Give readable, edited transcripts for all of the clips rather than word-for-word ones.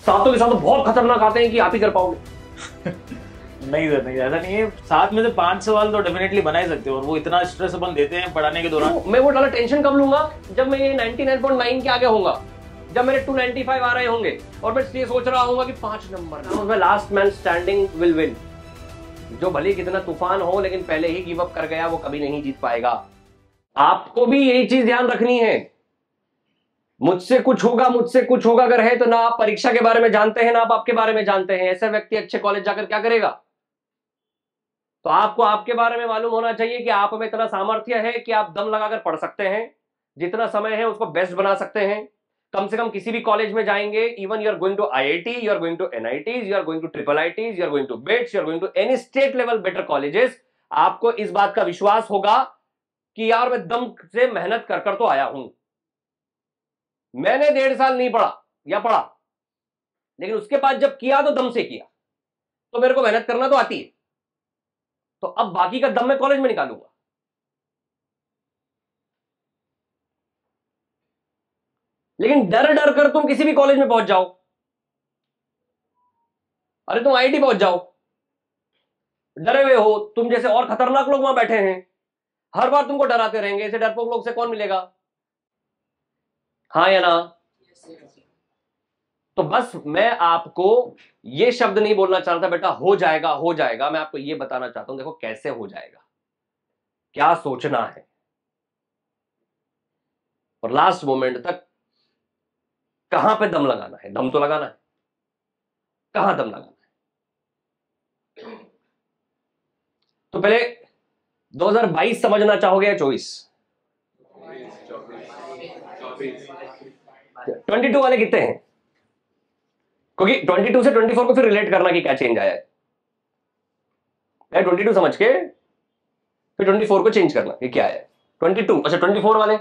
सातों के साथ तो बहुत खतरनाक आते हैं कि आप ही कर पाओगे। नहीं सर, नहीं, ऐसा नहीं है। 7 में से 5 सवाल तो डेफिनेटली बना ही सकते हो, और वो इतना स्ट्रेस अपन देते हैं पढ़ाने के दौरान। मैं वो वाला टेंशन कब लूंगा जब मैं ये 99.9 के आगे होऊंगा, जब मेरे 295 आ रहे होंगे और मैं ये सोच रहा होऊंगा कि 5 नंबर में last man standing will win. जो भले कितना तूफान हो लेकिन पहले ही गिव अप कर गया वो कभी नहीं जीत पाएगा। आपको भी यही चीज ध्यान रखनी है। मुझसे कुछ होगा अगर है तो ना आप परीक्षा के बारे में जानते हैं ना आप आपके बारे में जानते हैं। ऐसा व्यक्ति अच्छे कॉलेज जाकर क्या करेगा? तो आपको आपके बारे में मालूम होना चाहिए कि आप में इतना सामर्थ्य है कि आप दम लगाकर पढ़ सकते हैं, जितना समय है उसको बेस्ट बना सकते हैं। कम से कम किसी भी कॉलेज में जाएंगे, even you are going to IIT, you are going to NITs, you are going to triple ITs, you are going to BITS, you are going to any state level better colleges, आपको इस बात का विश्वास होगा कि यार मैं दम से मेहनत कर कर तो आया हूं। मैंने 1.5 साल नहीं पढ़ा या पढ़ा, लेकिन उसके बाद जब किया तो दम से किया, तो मेरे को मेहनत करना तो आती है। तो अब बाकी का दम मैं कॉलेज में निकालूंगा। लेकिन डर डर कर तुम किसी भी कॉलेज में पहुंच जाओ, अरे तुम IIT पहुंच जाओ, डरे हुए हो, तुम जैसे और खतरनाक लोग वहां बैठे हैं, हर बार तुमको डराते रहेंगे। ऐसे डरपोक लोग से कौन मिलेगा? हाँ या ना? तो बस मैं आपको ये शब्द नहीं बोलना चाहता बेटा हो जाएगा हो जाएगा, मैं आपको ये बताना चाहता हूं देखो कैसे हो जाएगा, क्या सोचना है, और लास्ट मोमेंट तक कहां पे दम लगाना है। दम तो लगाना है, कहां दम लगाना है। तो पहले 2022 समझना चाहोगे या 24? 22 वाले कितने हैं? क्योंकि 22 से 24 को फिर रिलेट करना कि क्या चेंज आया है। 22 समझ के फिर 24 को चेंज करना कि क्या है। 22, अच्छा 24 वाले।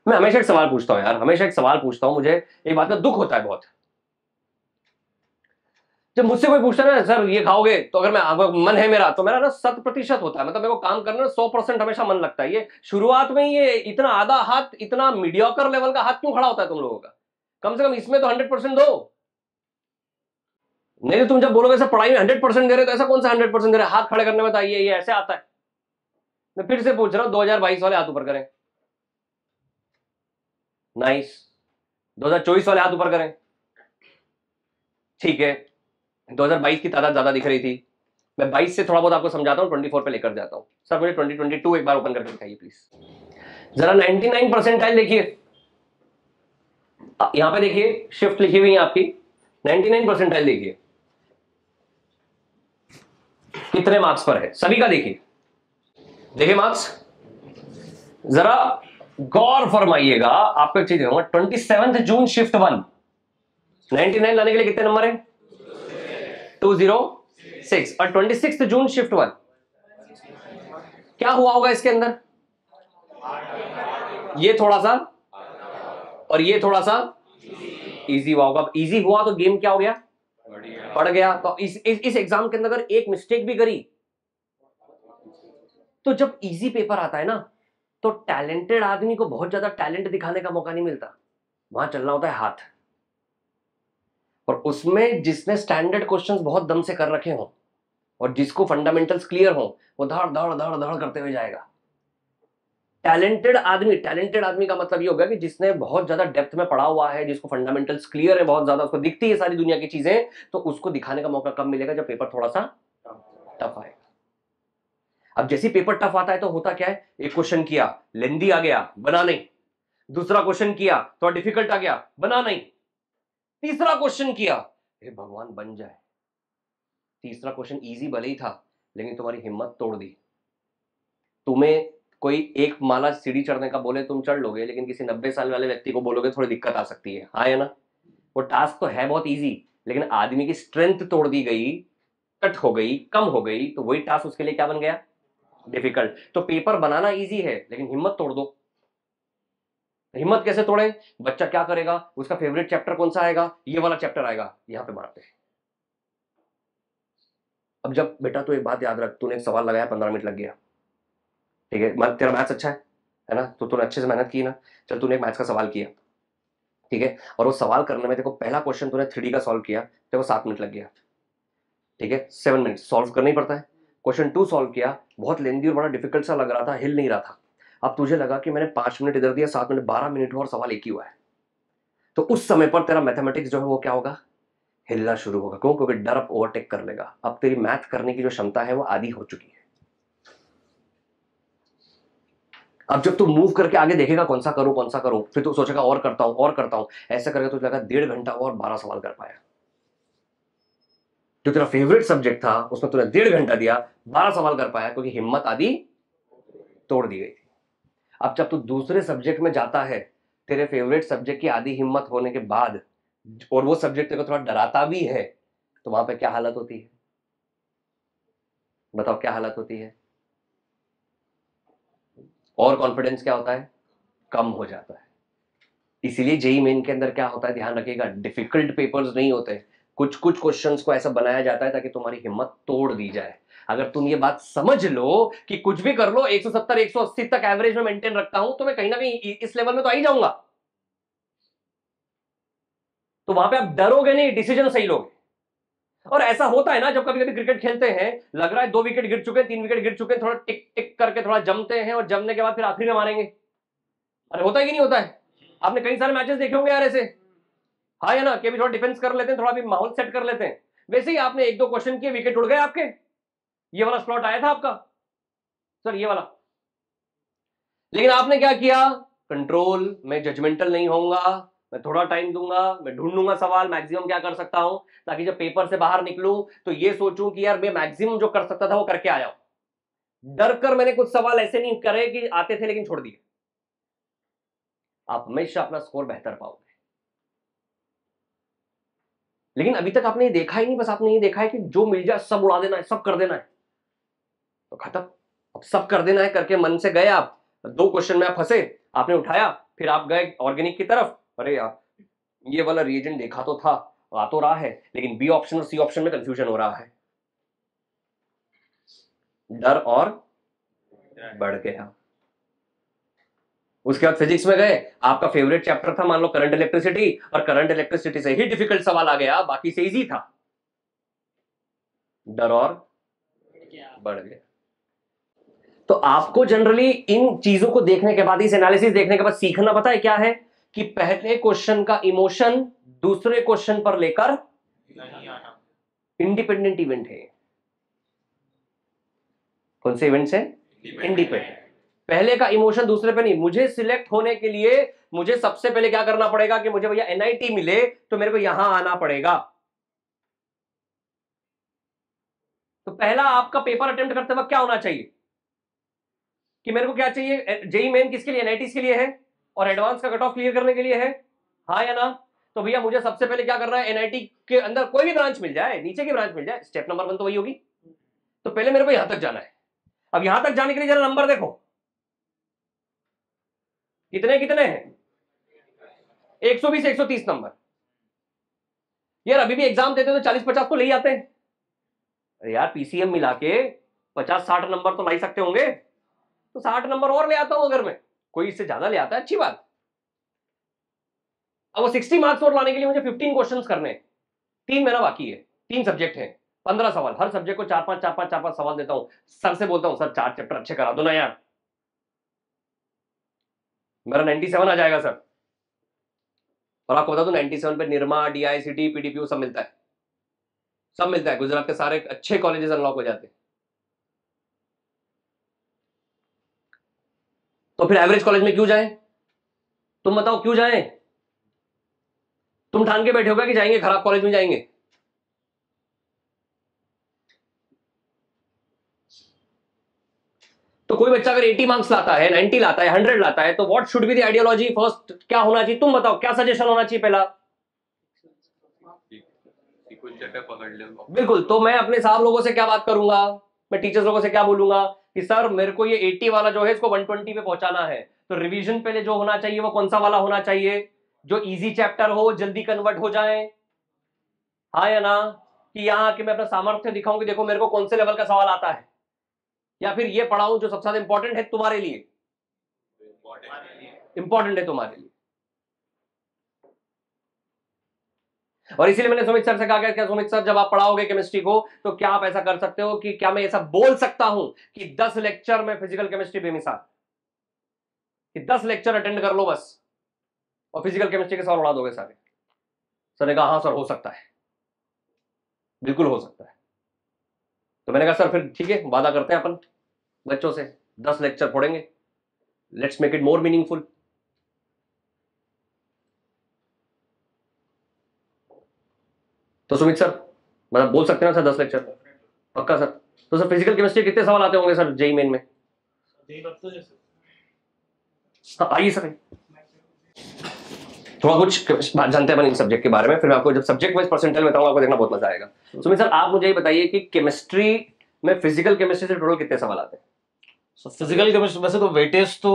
मैं हमेशा एक सवाल पूछता हूं यार, हमेशा एक सवाल पूछता हूं, मुझे एक बात का दुख होता है बहुत। जब मुझसे कोई पूछता है ना सर ये खाओगे, तो अगर मैं मन है मेरा तो मेरा ना 100% होता है, मतलब मेरे को काम करना 100% हमेशा मन लगता है। ये शुरुआत में ये इतना आधा हाथ, इतना मीडियोकर लेवल का हाथ क्यों खड़ा होता है तुम लोगों का? कम से कम इसमें तो 100% दो। नहीं तो तुम जब बोलोगे सर पढ़ाई में 100% दे रहे, तो ऐसा कौन सा 100% दे रहे? हाथ खड़े करने में तो ये ऐसे आता है। मैं फिर से पूछ रहा हूं, 2022 वाले हाथ ऊपर करें। नाइस। 2024 वाले हाथ ऊपर करें। ठीक है, 2022 की तादाद ज्यादा दिख रही थी, मैं 22 से थोड़ा बहुत आपको समझाता हूं, 24 पे लेकर जाता हूं। सर मुझे 2022 एक बार ओपन करके दिखाइए प्लीज। जरा 99 परसेंटाइल देखिए, यहां पे देखिए शिफ्ट लिखी हुई है आपकी, 99 परसेंटाइल देखिए कितने मार्क्स पर है सभी का। देखिए देखिए मार्क्स, जरा गौर फरमाइएगा। आपको एक चीज कहूंगा, 27 जून शिफ्ट 1 99 लाने के लिए कितने नंबर है? 206। और 26 जून शिफ्ट 1 क्या हुआ होगा इसके अंदर? ये थोड़ा सा और ये थोड़ा सा इजी हुआ होगा। इजी हुआ तो गेम क्या हो गया? पड़ गया। तो इस एग्जाम के अंदर अगर एक मिस्टेक भी करी, तो जब इजी पेपर आता है ना, तो टैलेंटेड आदमी को बहुत ज्यादा टैलेंट दिखाने का मौका नहीं मिलता, वहां चलना होता है हाथ। और उसमें जिसने स्टैंडर्ड क्वेश्चंस बहुत दम से कर रखे हों और जिसको फंडामेंटल्स क्लियर हो, वो धड़ धड़ धड़ धड़ करते हुए जाएगा। टैलेंटेड आदमी का मतलब ये होगा कि जिसने बहुत ज्यादा डेप्थ में पढ़ा हुआ है, जिसको फंडामेंटल्स क्लियर है, बहुत ज्यादा उसको दिखती है सारी दुनिया की चीजें, तो उसको दिखाने का मौका कब मिलेगा? जब पेपर थोड़ा सा टफ आएगा। अब जैसे पेपर टफ आता है तो होता क्या है, एक क्वेश्चन किया लेंदी आ गया, बना नहीं। दूसरा क्वेश्चन किया तो डिफिकल्ट आ गया, बना नहीं। तीसरा क्वेश्चन किया, हे भगवान बन जाए। तीसरा क्वेश्चन इजी भले ही था, लेकिन तुम्हारी हिम्मत तोड़ दी। तुम्हें कोई एक माला सीढ़ी चढ़ने का बोले तुम चढ़ लोगे, लेकिन किसी 90 साल वाले व्यक्ति को बोलोगे थोड़ी दिक्कत आ सकती है। हाँ या ना? वो टास्क तो है बहुत इजी, लेकिन आदमी की स्ट्रेंथ तोड़ दी गई, कट हो गई, कम हो गई, तो वही टास्क उसके लिए क्या बन गया? डिफिकल्ट। तो पेपर बनाना इजी है, लेकिन हिम्मत तोड़ दो। हिम्मत कैसे तोड़े? बच्चा क्या करेगा, उसका फेवरेट चैप्टर कौन सा आएगा? ये वाला चैप्टर आएगा, यहां पे मारते हैं। अब जब बेटा तू एक बात याद रख, तूने एक सवाल लगाया 15 मिनट लग गया, ठीक है, तेरा मैथ्स अच्छा है, है ना, तो तूने अच्छे से मेहनत की ना। चल तूने एक मैथ्स का सवाल किया, ठीक है, और वो सवाल करने में देखो पहला क्वेश्चन तूने 3D का सॉल्व किया, देखो 7 मिनट लग गया, ठीक है, 7 मिनट सॉल्व करना ही पड़ता है। क्वेश्चन 2 सॉल्व किया, बहुत लेंदी और बड़ा डिफिकल्ट सा लग रहा था, हिल नहीं रहा था। अब तुझे लगा कि मैंने 5 मिनट इधर दिया, 7 मिनट, 12 मिनट हुआ और सवाल एक ही हुआ है, तो उस समय पर तेरा मैथमेटिक्स जो है वो क्या होगा, हिलना शुरू होगा। क्यों? क्योंकि डर अब ओवरटेक कर लेगा, अब तेरी मैथ करने की जो क्षमता है वो आधी हो चुकी है। अब जब तू मूव करके आगे देखेगा कौन सा करूं, फिर तू सोचेगा और करता हूं, ऐसा करके तुझे लगा 1.5 घंटा और 12 सवाल कर पाया। जो तेरा फेवरेट सब्जेक्ट था उसमें तूने 1.5 घंटा दिया, 12 सवाल कर पाया, क्योंकि हिम्मत आधी तोड़ दी गई थी। अब जब तू दूसरे सब्जेक्ट में जाता है, तेरे फेवरेट सब्जेक्ट की आधी हिम्मत होने के बाद, और वो सब्जेक्ट तेरे को थोड़ा डराता भी है, तो वहां पे क्या हालत होती है, बताओ क्या हालत होती है? और कॉन्फिडेंस क्या होता है, कम हो जाता है। इसीलिए जेई मेन के अंदर क्या होता है, ध्यान रखिएगा, डिफिकल्ट पेपर्स नहीं होते, कुछ कुछ क्वेश्चंस को ऐसा बनाया जाता है ताकि तुम्हारी हिम्मत तोड़ दी जाए। अगर तुम ये बात समझ लो कि कुछ भी कर लो, 170 180 तक एवरेज में मेंटेन रखता हूं, तो मैं कहीं ना कहीं इस लेवल में तो आ ही जाऊंगा, तो वहां पे आप डरोगे नहीं, डिसीजन सही लोगे। और ऐसा होता है ना, जब कभी कभी क्रिकेट खेलते हैं, लग रहा है 2 विकेट गिर चुके हैं, 3 विकेट गिर चुके हैं, थोड़ा टिक टिक करके थोड़ा जमते हैं, और जमने के बाद फिर आखिरी में मारेंगे। अरे होता है कि नहीं होता है? आपने कई सारे मैचेस देखे होंगे यार ऐसे, हाँ या ना, कि भी थोड़ा डिफेंस कर लेते हैं, थोड़ा भी माहौल सेट कर लेते हैं। वैसे ही आपने 1-2 क्वेश्चन किए, विकेट उड़ गए आपके। ये वाला स्लॉट आया था आपका, सर ये वाला, लेकिन आपने क्या किया, कंट्रोल, मैं जजमेंटल नहीं होऊंगा, मैं थोड़ा टाइम दूंगा, मैं ढूंढूंगा सवाल मैक्सिमम क्या कर सकता हूं, ताकि जब पेपर से बाहर निकलूं तो ये सोचूं कि यार मैं मैक्सिमम जो कर सकता था वो करके आया हूं। डर कर मैंने कुछ सवाल ऐसे नहीं करे कि आते थे लेकिन छोड़ दिए। आप हमेशा अपना स्कोर बेहतर पाओगे। लेकिन अभी तक आपने ये देखा ही नहीं, बस आपने ये देखा है कि जो मिल जाए सब उड़ा देना है, सब कर देना है, तो खत्म। अब सब कर देना है करके मन से गए आप, 2 क्वेश्चन में आप फंसे, आपने उठाया, फिर आप गए ऑर्गेनिक की तरफ, अरे यार ये वाला रिएजेंट देखा तो था, आ तो रहा है, लेकिन बी ऑप्शन और सी ऑप्शन में कंफ्यूजन हो रहा है, डर और बढ़ गया। उसके बाद फिजिक्स में गए, आपका फेवरेट चैप्टर था मान लो करंट इलेक्ट्रिसिटी, और करंट इलेक्ट्रिसिटी से ही डिफिकल्ट सवाल आ गया, बाकी से इजी था, डर और बढ़ गया। तो आपको जनरली इन चीजों को देखने के बाद, इस एनालिसिस देखने के बाद सीखना पता है क्या है, कि पहले क्वेश्चन का इमोशन दूसरे क्वेश्चन पर लेकर नहीं आना। इंडिपेंडेंट इवेंट है। कौन से इवेंट है? इंडिपेंडेंट। पहले का इमोशन दूसरे पे नहीं। मुझे सिलेक्ट होने के लिए मुझे सबसे पहले क्या करना पड़ेगा, कि मुझे भैया एनआईटी मिले तो मेरे को यहां आना पड़ेगा। तो पहला आपका पेपर अटेम्प्ट करते वक्त क्या होना चाहिए, कि मेरे को क्या चाहिए, जेई मेन किसके लिए, एनआईटी के लिए है, और एडवांस का कट ऑफ क्लियर करने के लिए है, हाँ या ना? तो भैया मुझे सबसे पहले क्या करना है, एनआईटी के अंदर कोई भी ब्रांच मिल जाए, नीचे की ब्रांच मिल जाए, स्टेप नंबर 1 तो वही होगी। तो पहले मेरे को यहां तक जाना है। अब यहां तक जाने के लिए जरा नंबर देखो, कितने कितने हैं, 120 130 नंबर। यार अभी भी एग्जाम देते तो 40-50 तो ले ही आते हैं। अरे यार पीसीएम मिला के 50-60 नंबर तो ला ही सकते होंगे, तो 60 नंबर और ले आता हूं, अगर मैं कोई इससे ज्यादा ले आता है अच्छी बात। अब वो 60 मार्क्स और लाने के लिए मुझे 15 क्वेश्चंस करने हैं, 3 मेरा बाकी है, 3 सब्जेक्ट है, 15 सवाल, हर सब्जेक्ट को 4-5 सवाल देता हूं, सर से बोलता हूं सर 4 चैप्टर अच्छे करा दो ना यार, मेरा 97 आ जाएगा सर। और आपको बता दूं 97 पे निरमा, डीआईसीटी, पीडीपीयू सब मिलता है, सब मिलता है, गुजरात के सारे अच्छे कॉलेजेस अनलॉक हो जाते हैं। तो फिर एवरेज कॉलेज में क्यों जाएं? तुम बताओ क्यों जाएं? तुम ठान के बैठे होगा कि जाएंगे खराब कॉलेज में जाएंगे। तो कोई बच्चा अगर 80 मार्क्स लाता है, 90 लाता है, 100 लाता है, तो what should be the ideology, first क्या होना चाहिए, तुम बताओ क्या सजेशन होना चाहिए पहला? बिल्कुल। तो मैं अपने साहब लोगों से क्या बात करूंगा, मैं टीचर्स लोगों से क्या बोलूंगा, कि सर मेरे को ये 80 वाला जो है इसको 120 पे पहुंचाना है, तो रिवीजन पहले जो होना चाहिए वो कौन सा वाला होना चाहिए, जो इजी चैप्टर हो, जल्दी कन्वर्ट हो जाए, हाँ या ना? कि यहाँ कि मैं अपना सामर्थ्य दिखाऊं कि देखो मेरे को कौन से लेवल का सवाल आता है, या फिर ये पढ़ाऊं जो सबसे ज्यादा इंपॉर्टेंट है तुम्हारे लिए। इंपॉर्टेंट है तुम्हारे लिए। और इसीलिए मैंने सुमित सर से कहा क्या सुमित सर जब आप पढ़ाओगे केमिस्ट्री को तो क्या आप ऐसा कर सकते हो कि क्या मैं ऐसा बोल सकता हूं कि 10 लेक्चर में फिजिकल केमिस्ट्री बेमिसाल, कि 10 लेक्चर अटेंड कर लो बस और फिजिकल केमिस्ट्री के सवाल उड़ा दोगे सारे। सर ने कहा हाँ सर हो सकता है, बिल्कुल हो सकता है। तो मैंने कहा सर फिर ठीक है, वादा करते हैं अपन बच्चों से 10 लेक्चर पढ़ेंगे, let's make it more meaningful. तो सुमित सर मतलब बोल सकते हैं ना सर 10 लेक्चर? पक्का सर। तो सर फिजिकल केमिस्ट्री कितने सवाल आते होंगे सर जेई मेन में? हाँ आइए सर, थोड़ा कुछ जानते हैं अपन इन सब्जेक्ट के बारे में, फिर मैं आपको जब सब्जेक्ट वाइज परसेंटाइल बताऊंगा आपको देखना बहुत मजा आएगा। सुमित सर आप मुझे ये बताइए कि केमिस्ट्री में फिजिकल केमिस्ट्री से टोटल कितने सवाल आते हैं? सो फिजिकल केमिस्ट्री वैसे तो वेटेज तो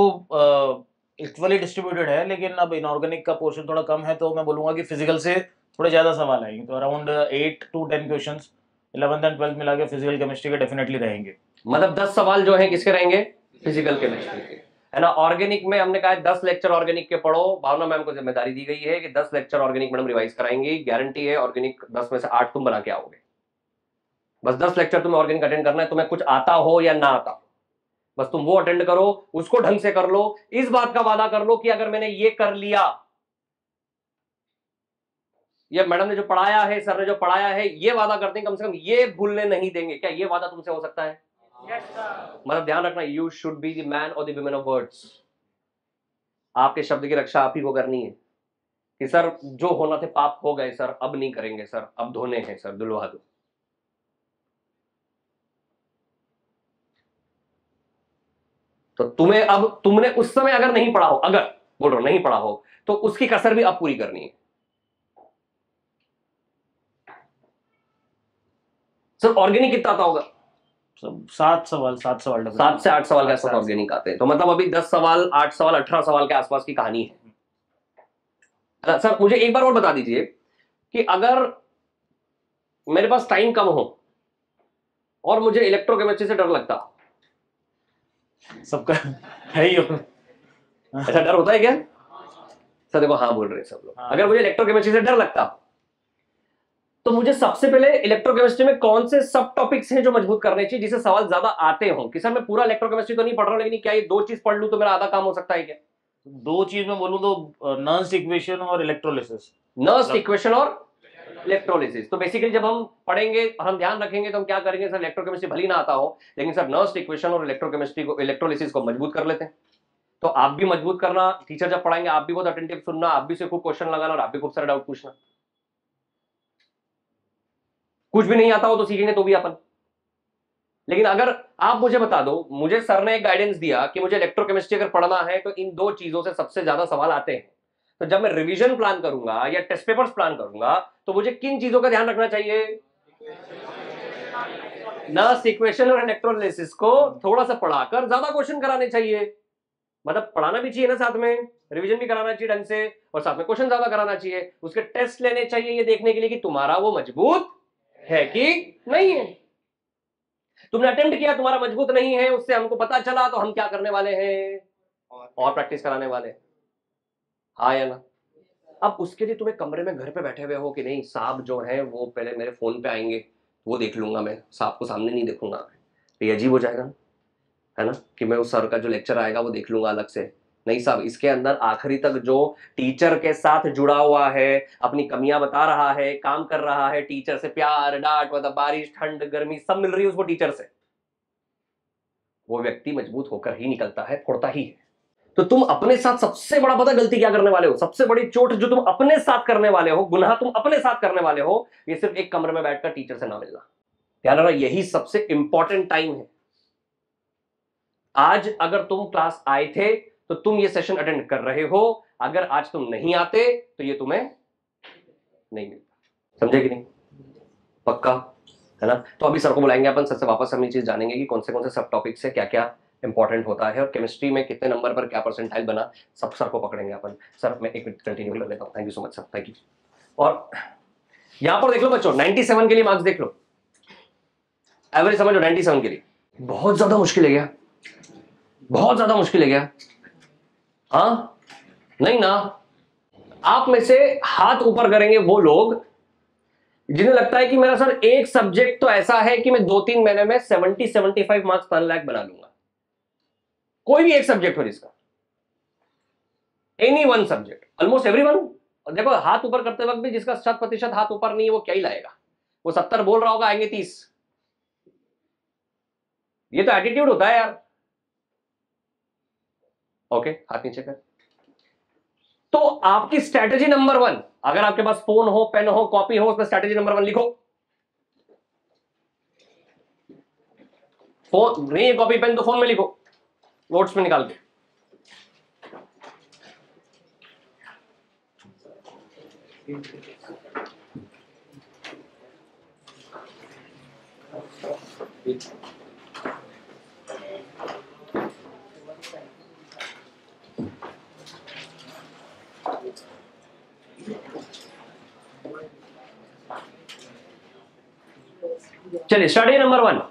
इक्वली डिस्ट्रीब्यूटेड है, लेकिन अब इनऑर्गेनिक का पोर्शन थोड़ा कम है, तो मैं बोलूंगा कि फिजिकल से थोड़े ज्यादा सवाल आएंगे, तो around 8 to 10 questions 11th and 12th मिला के फिजिकल केमिस्ट्री के डेफिनेटली रहेंगे। मतलब 10 सवाल जो है किसके रहेंगे? फिजिकल केमिस्ट्री के, है ना। ऑर्गेनिक में हमने कहा 10 लेक्चर ऑर्गेनिक के पढ़ो, भावना मैम को जिम्मेदारी दी गई है कि 10 लेक्चर ऑर्गेनिक मैडम रिवाइज कराएंगी, गारंटी है ऑर्गेनिक 10 में से 8 तुम बना के आओगे। बस 10 लेक्चर तुम्हें ऑर्गेनिक अटेंड करना है, तुम्हें कुछ आता हो या ना आता हो, बस तुम वो अटेंड करो, उसको ढंग से कर लो। इस बात का वादा कर लो कि अगर मैंने ये कर लिया, ये मैडम ने जो पढ़ाया है, सर ने जो पढ़ाया है, ये वादा करते हैं कम से कम ये भूलने नहीं देंगे। क्या ये वादा तुमसे हो सकता है? मतलब ध्यान रखना, you should be the man और द वुमेन ऑफ वर्ड्स। आपके शब्द की रक्षा आप ही को करनी है कि सर जो होना थे पाप हो गए सर, अब नहीं करेंगे सर, अब धोने हैं सर, धुलवा दो। तो तुम्हें अब, तुमने उस समय अगर नहीं पढ़ा हो, अगर बोल रहा हूं नहीं पढ़ा हो, तो उसकी कसर भी अब पूरी करनी है। सर ऑर्गेनिक कितना आता होगा? 7 सवाल 7 से 8 सवाल के आसपास ऑर्गेनिक आते हैं, तो मतलब अभी 10 सवाल 8 सवाल 18 सवाल के आसपास की कहानी है। सर मुझे एक बार और बता दीजिए कि अगर मेरे पास टाइम कम हो और मुझे इलेक्ट्रोकेमिस्ट्री से डर लगता, सबका है ही ऐसा डर होता है क्या सर? देखो हाँ बोल रहे हैं सब लोग। अगर मुझे इलेक्ट्रोकेमिस्ट्री से डर लगता तो मुझे सबसे पहले इलेक्ट्रोकेमिस्ट्री में कौन से सब टॉपिक्स हैं जो मजबूत करने चाहिए, जिसे सवाल ज्यादा आते हो? कि सर मैं पूरा इलेक्ट्रोकेमिस्ट्री तो नहीं पढ़ रहा हूं, लेकिन क्या ये 2 चीज पढ़ लूं तो मेरा आधा काम हो सकता है क्या? 2 चीज में बोलूं तो नर्स्ट इक्वेशन और इलेक्ट्रोलिसिस। नर्स्ट इक्वेशन और इलेक्ट्रोलिसिस। तो बेसिकली जब हम पढ़ेंगे और हम ध्यान रखेंगे तो हम क्या करेंगे, सर इलेक्ट्रोकेमिस्ट्री भली ना आता हो, लेकिन सर नर्स्ट इक्वेशन और इलेक्ट्रोकेमिस्ट्री को, इलेक्ट्रोलिसिस को मजबूत कर लेते हैं। तो आप भी मजबूत करना, टीचर जब पढ़ाएंगे आप भी बहुत अटेंटिव सुनना, आप भी से खूब क्वेश्चन लगाना और आप भी खूब सारे डाउट पूछना। कुछ भी नहीं आता हो तो सीखेंगे तो भी अपन। लेकिन अगर आप मुझे बता दो, मुझे सर ने एक गाइडेंस दिया कि मुझे इलेक्ट्रोकेमिस्ट्री अगर पढ़ना है तो इन 2 चीजों से सबसे ज्यादा सवाल आते हैं, तो जब मैं रिवीजन प्लान करूंगा या टेस्ट पेपर्स प्लान करूंगा तो मुझे किन चीजों का ध्यान रखना चाहिए? नर्स्ट इक्वेशन और इलेक्ट्रोलिसिस को थोड़ा सा पढ़ाकर ज्यादा क्वेश्चन कराने चाहिए। मतलब पढ़ाना भी चाहिए ना, साथ में रिवीजन भी कराना चाहिए ढंग से, और साथ में क्वेश्चन ज्यादा कराना चाहिए, उसके टेस्ट लेने चाहिए ये देखने के लिए कि तुम्हारा वो मजबूत है कि नहीं है। तुमने अटेम्प्ट किया, तुम्हारा मजबूत नहीं है, उससे हमको पता चला, तो हम क्या करने वाले हैं? और प्रैक्टिस कराने वाले। हाँ या ना? अब उसके लिए तुम्हें कमरे में घर पे बैठे हुए हो कि नहीं, साहब जो है वो पहले मेरे फोन पे आएंगे, वो देख लूंगा, मैं साहब को सामने नहीं देखूंगा, तो ये अजीब हो जाएगा ना, है ना, कि मैं उस सर का जो लेक्चर आएगा वो देख लूंगा अलग से। नहीं साहब, इसके अंदर आखिरी तक जो टीचर के साथ जुड़ा हुआ है, अपनी कमियां बता रहा है, काम कर रहा है, टीचर से प्यार डांट, मतलब बारिश ठंड गर्मी सब मिल रही है उसको टीचर से, वो व्यक्ति मजबूत होकर ही निकलता है, फोड़ता ही है। तो तुम अपने साथ सबसे बड़ा पता गलती क्या करने वाले हो? सबसे बड़ी चोट जो तुम अपने साथ करने वाले हो, गुनाह तुम अपने साथ करने वाले हो, ये सिर्फ एक कमरे में बैठकर टीचर से ना मिलना। ध्यान रखना, यही सबसे इंपॉर्टेंट टाइम है। आज अगर तुम क्लास आए थे तो तुम ये सेशन अटेंड कर रहे हो, अगर आज तुम नहीं आते तो ये तुम्हें नहीं मिलता। समझे कि नहीं? पक्का है ना? तो अभी सर को बुलाएंगे अपन, सर से वापस हम ये चीज जानेंगे कि कौन से सब टॉपिक्स है, क्या क्या इंपॉर्टेंट होता है, और केमिस्ट्री में कितने नंबर पर क्या परसेंटाइल बना, सब सर को पकड़ेंगे अपन। सर मैं एक मिनट कंटिन्यू कर लेता हूँ। Thank you so much sir, thank you. और यहां पर देख लो बच्चों, 97 के लिए मार्क्स देख लो, एवरेज समझो 97 के लिए बहुत ज्यादा मुश्किल है क्या? बहुत ज्यादा मुश्किल है क्या? हाँ नहीं ना। आप में से हाथ ऊपर करेंगे वो लोग जिन्हें लगता है कि मेरा सर एक सब्जेक्ट तो ऐसा है कि मैं 2-3 महीने में 70-75 मार्क्स 1 लाख बना लूंगा। कोई भी एक सब्जेक्ट हो जिसका, any one subject, almost everyone. देखो हाथ ऊपर करते वक्त भी जिसका 100% हाथ ऊपर नहीं है वो क्या ही लाएगा, वो 70 बोल रहा होगा, आएंगे 30। ये तो एटीट्यूड होता है यार। ओके, हाथ नीचे कर। तो आपकी स्ट्रैटेजी नंबर 1, अगर आपके पास फोन हो, पेन हो, कॉपी हो, उसमें स्ट्रैटेजी नंबर 1 लिखो। फोन नहीं है, कॉपी पेन तो फोन में लिखो, नोट्स में निकाल के। चलिए, स्टडी नंबर 1,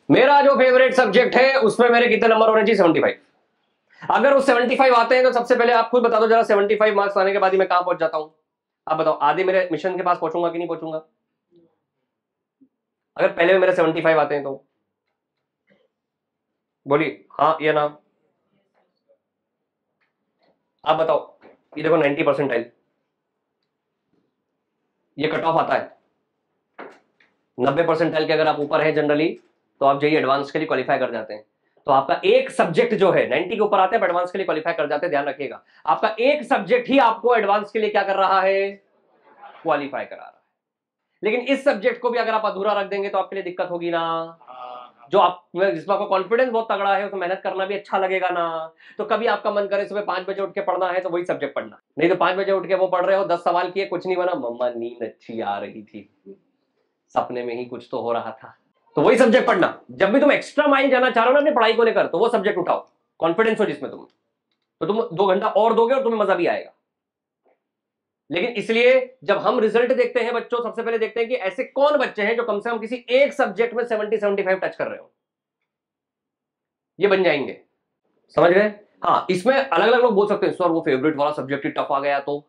मेरा जो फेवरेट सब्जेक्ट है उसमें मेरे कितने नंबर होने चाहिए? 75। अगर वो 75 आते हैं तो सबसे पहले आप खुद बता दो जरा, 75 मार्क्स आने के बाद ही मैं कहां पहुंच जाता हूं? आप बताओ, आधे मेरे मिशन के पास पहुंचूंगा कि नहीं पहुंचूंगा? अगर पहले में मेरे 75 आते हैं तो बोलिए हाँ या ना। आप बताओ, ये देखो 90%, ये कट ऑफ आता है। 90% के अगर आप ऊपर है जनरली तो आप जेईई एडवांस के लिए क्वालिफाई कर जाते हैं। तो आपका एक सब्जेक्ट जो है 90 के ऊपर आते हैं एडवांस के लिए क्वालिफाई कर जाते हैं। ध्यान रखिएगा, आपका एक सब्जेक्ट ही आपको एडवांस के लिए क्या कर रहा है? क्वालिफाई करा रहा है। लेकिन इस सब्जेक्ट को भी अगर आप अधूरा रख देंगे तो आपके लिए दिक्कत होगी ना। जो आप जिसमें आपका कॉन्फिडेंस बहुत तगड़ा है, उसमें मेहनत करना भी अच्छा लगेगा ना। तो कभी आपका मन करे सुबह 5 बजे उठ के पढ़ना है तो वही सब्जेक्ट पढ़ना, नहीं तो 5 बजे उठ के वो पढ़ रहे हो, 10 सवाल किए, कुछ नहीं बना, मम्मा नींद अच्छी आ रही थी, सपने में ही कुछ तो हो रहा था, तो वही सब्जेक्ट पढ़ना। जब भी तुम एक्स्ट्रा माइल जाना चाह रहे हो ना अपनी पढ़ाई को लेकर, तो वो सब्जेक्ट उठाओ, कॉन्फिडेंस हो जिसमें तुम, तो तुम 2 घंटा और दोगे और तुम्हें मजा भी आएगा। लेकिन इसलिए जब हम रिजल्ट देखते हैं बच्चों, सबसे पहले देखते हैं कि ऐसे कौन बच्चे हैं जो कम से कम किसी एक सब्जेक्ट में 70-75 टच कर रहे हो, ये बन जाएंगे। समझ गए? हाँ, इसमें अलग अलग लोग बोल सकते हैं सर वो फेवरेट वाला सब्जेक्ट ही टफ आ गया, तो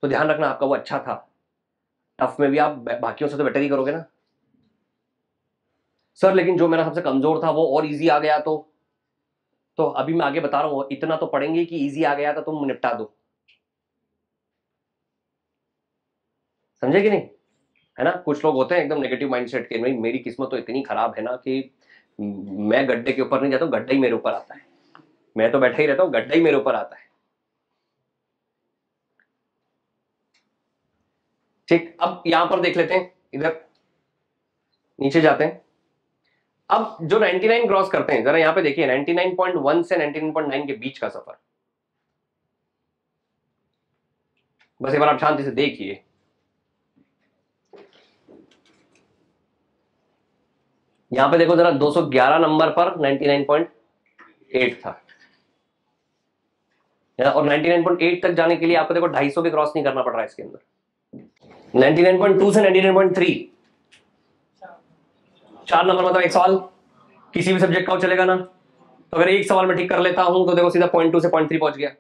ध्यान रखना आपका वो अच्छा था, टफ में भी आप बाकियों से तो बेटर ही करोगे ना। सर लेकिन जो मेरा सबसे कमजोर था वो और इजी आ गया, तो अभी मैं आगे बता रहा हूं, इतना तो पढ़ेंगे कि इजी आ गया था तुम निपटा दो। समझे कि नहीं? है ना, कुछ लोग होते हैं एकदम नेगेटिव माइंडसेट के, नहीं मेरी किस्मत तो इतनी खराब है ना कि मैं गड्ढे के ऊपर नहीं जाता हूं, गड्ढा ही मेरे ऊपर आता है, मैं तो बैठा ही रहता हूं, गड्ढा ही मेरे ऊपर आता है। ठीक, अब यहां पर देख लेते हैं, इधर नीचे जाते हैं। अब जो 99 क्रॉस करते हैं, जरा यहां पे देखिए 99.1 से 99.9 के बीच का सफर, बस एक बार आप शांति से देखिए। यहां पे देखो जरा, 211 नंबर पर 99.8 था, और 99.8 तक जाने के लिए आपको देखो 250 भी क्रॉस नहीं करना पड़ रहा है इसके अंदर। 99.2 से 99.3, 4 नंबर मतलब एक सवाल किसी भी सब्जेक्ट का चलेगा ना। तो अगर एक सवाल में ठीक कर लेता हूं तो देखो सीधा 0.2 से 0.3 पहुंच गया।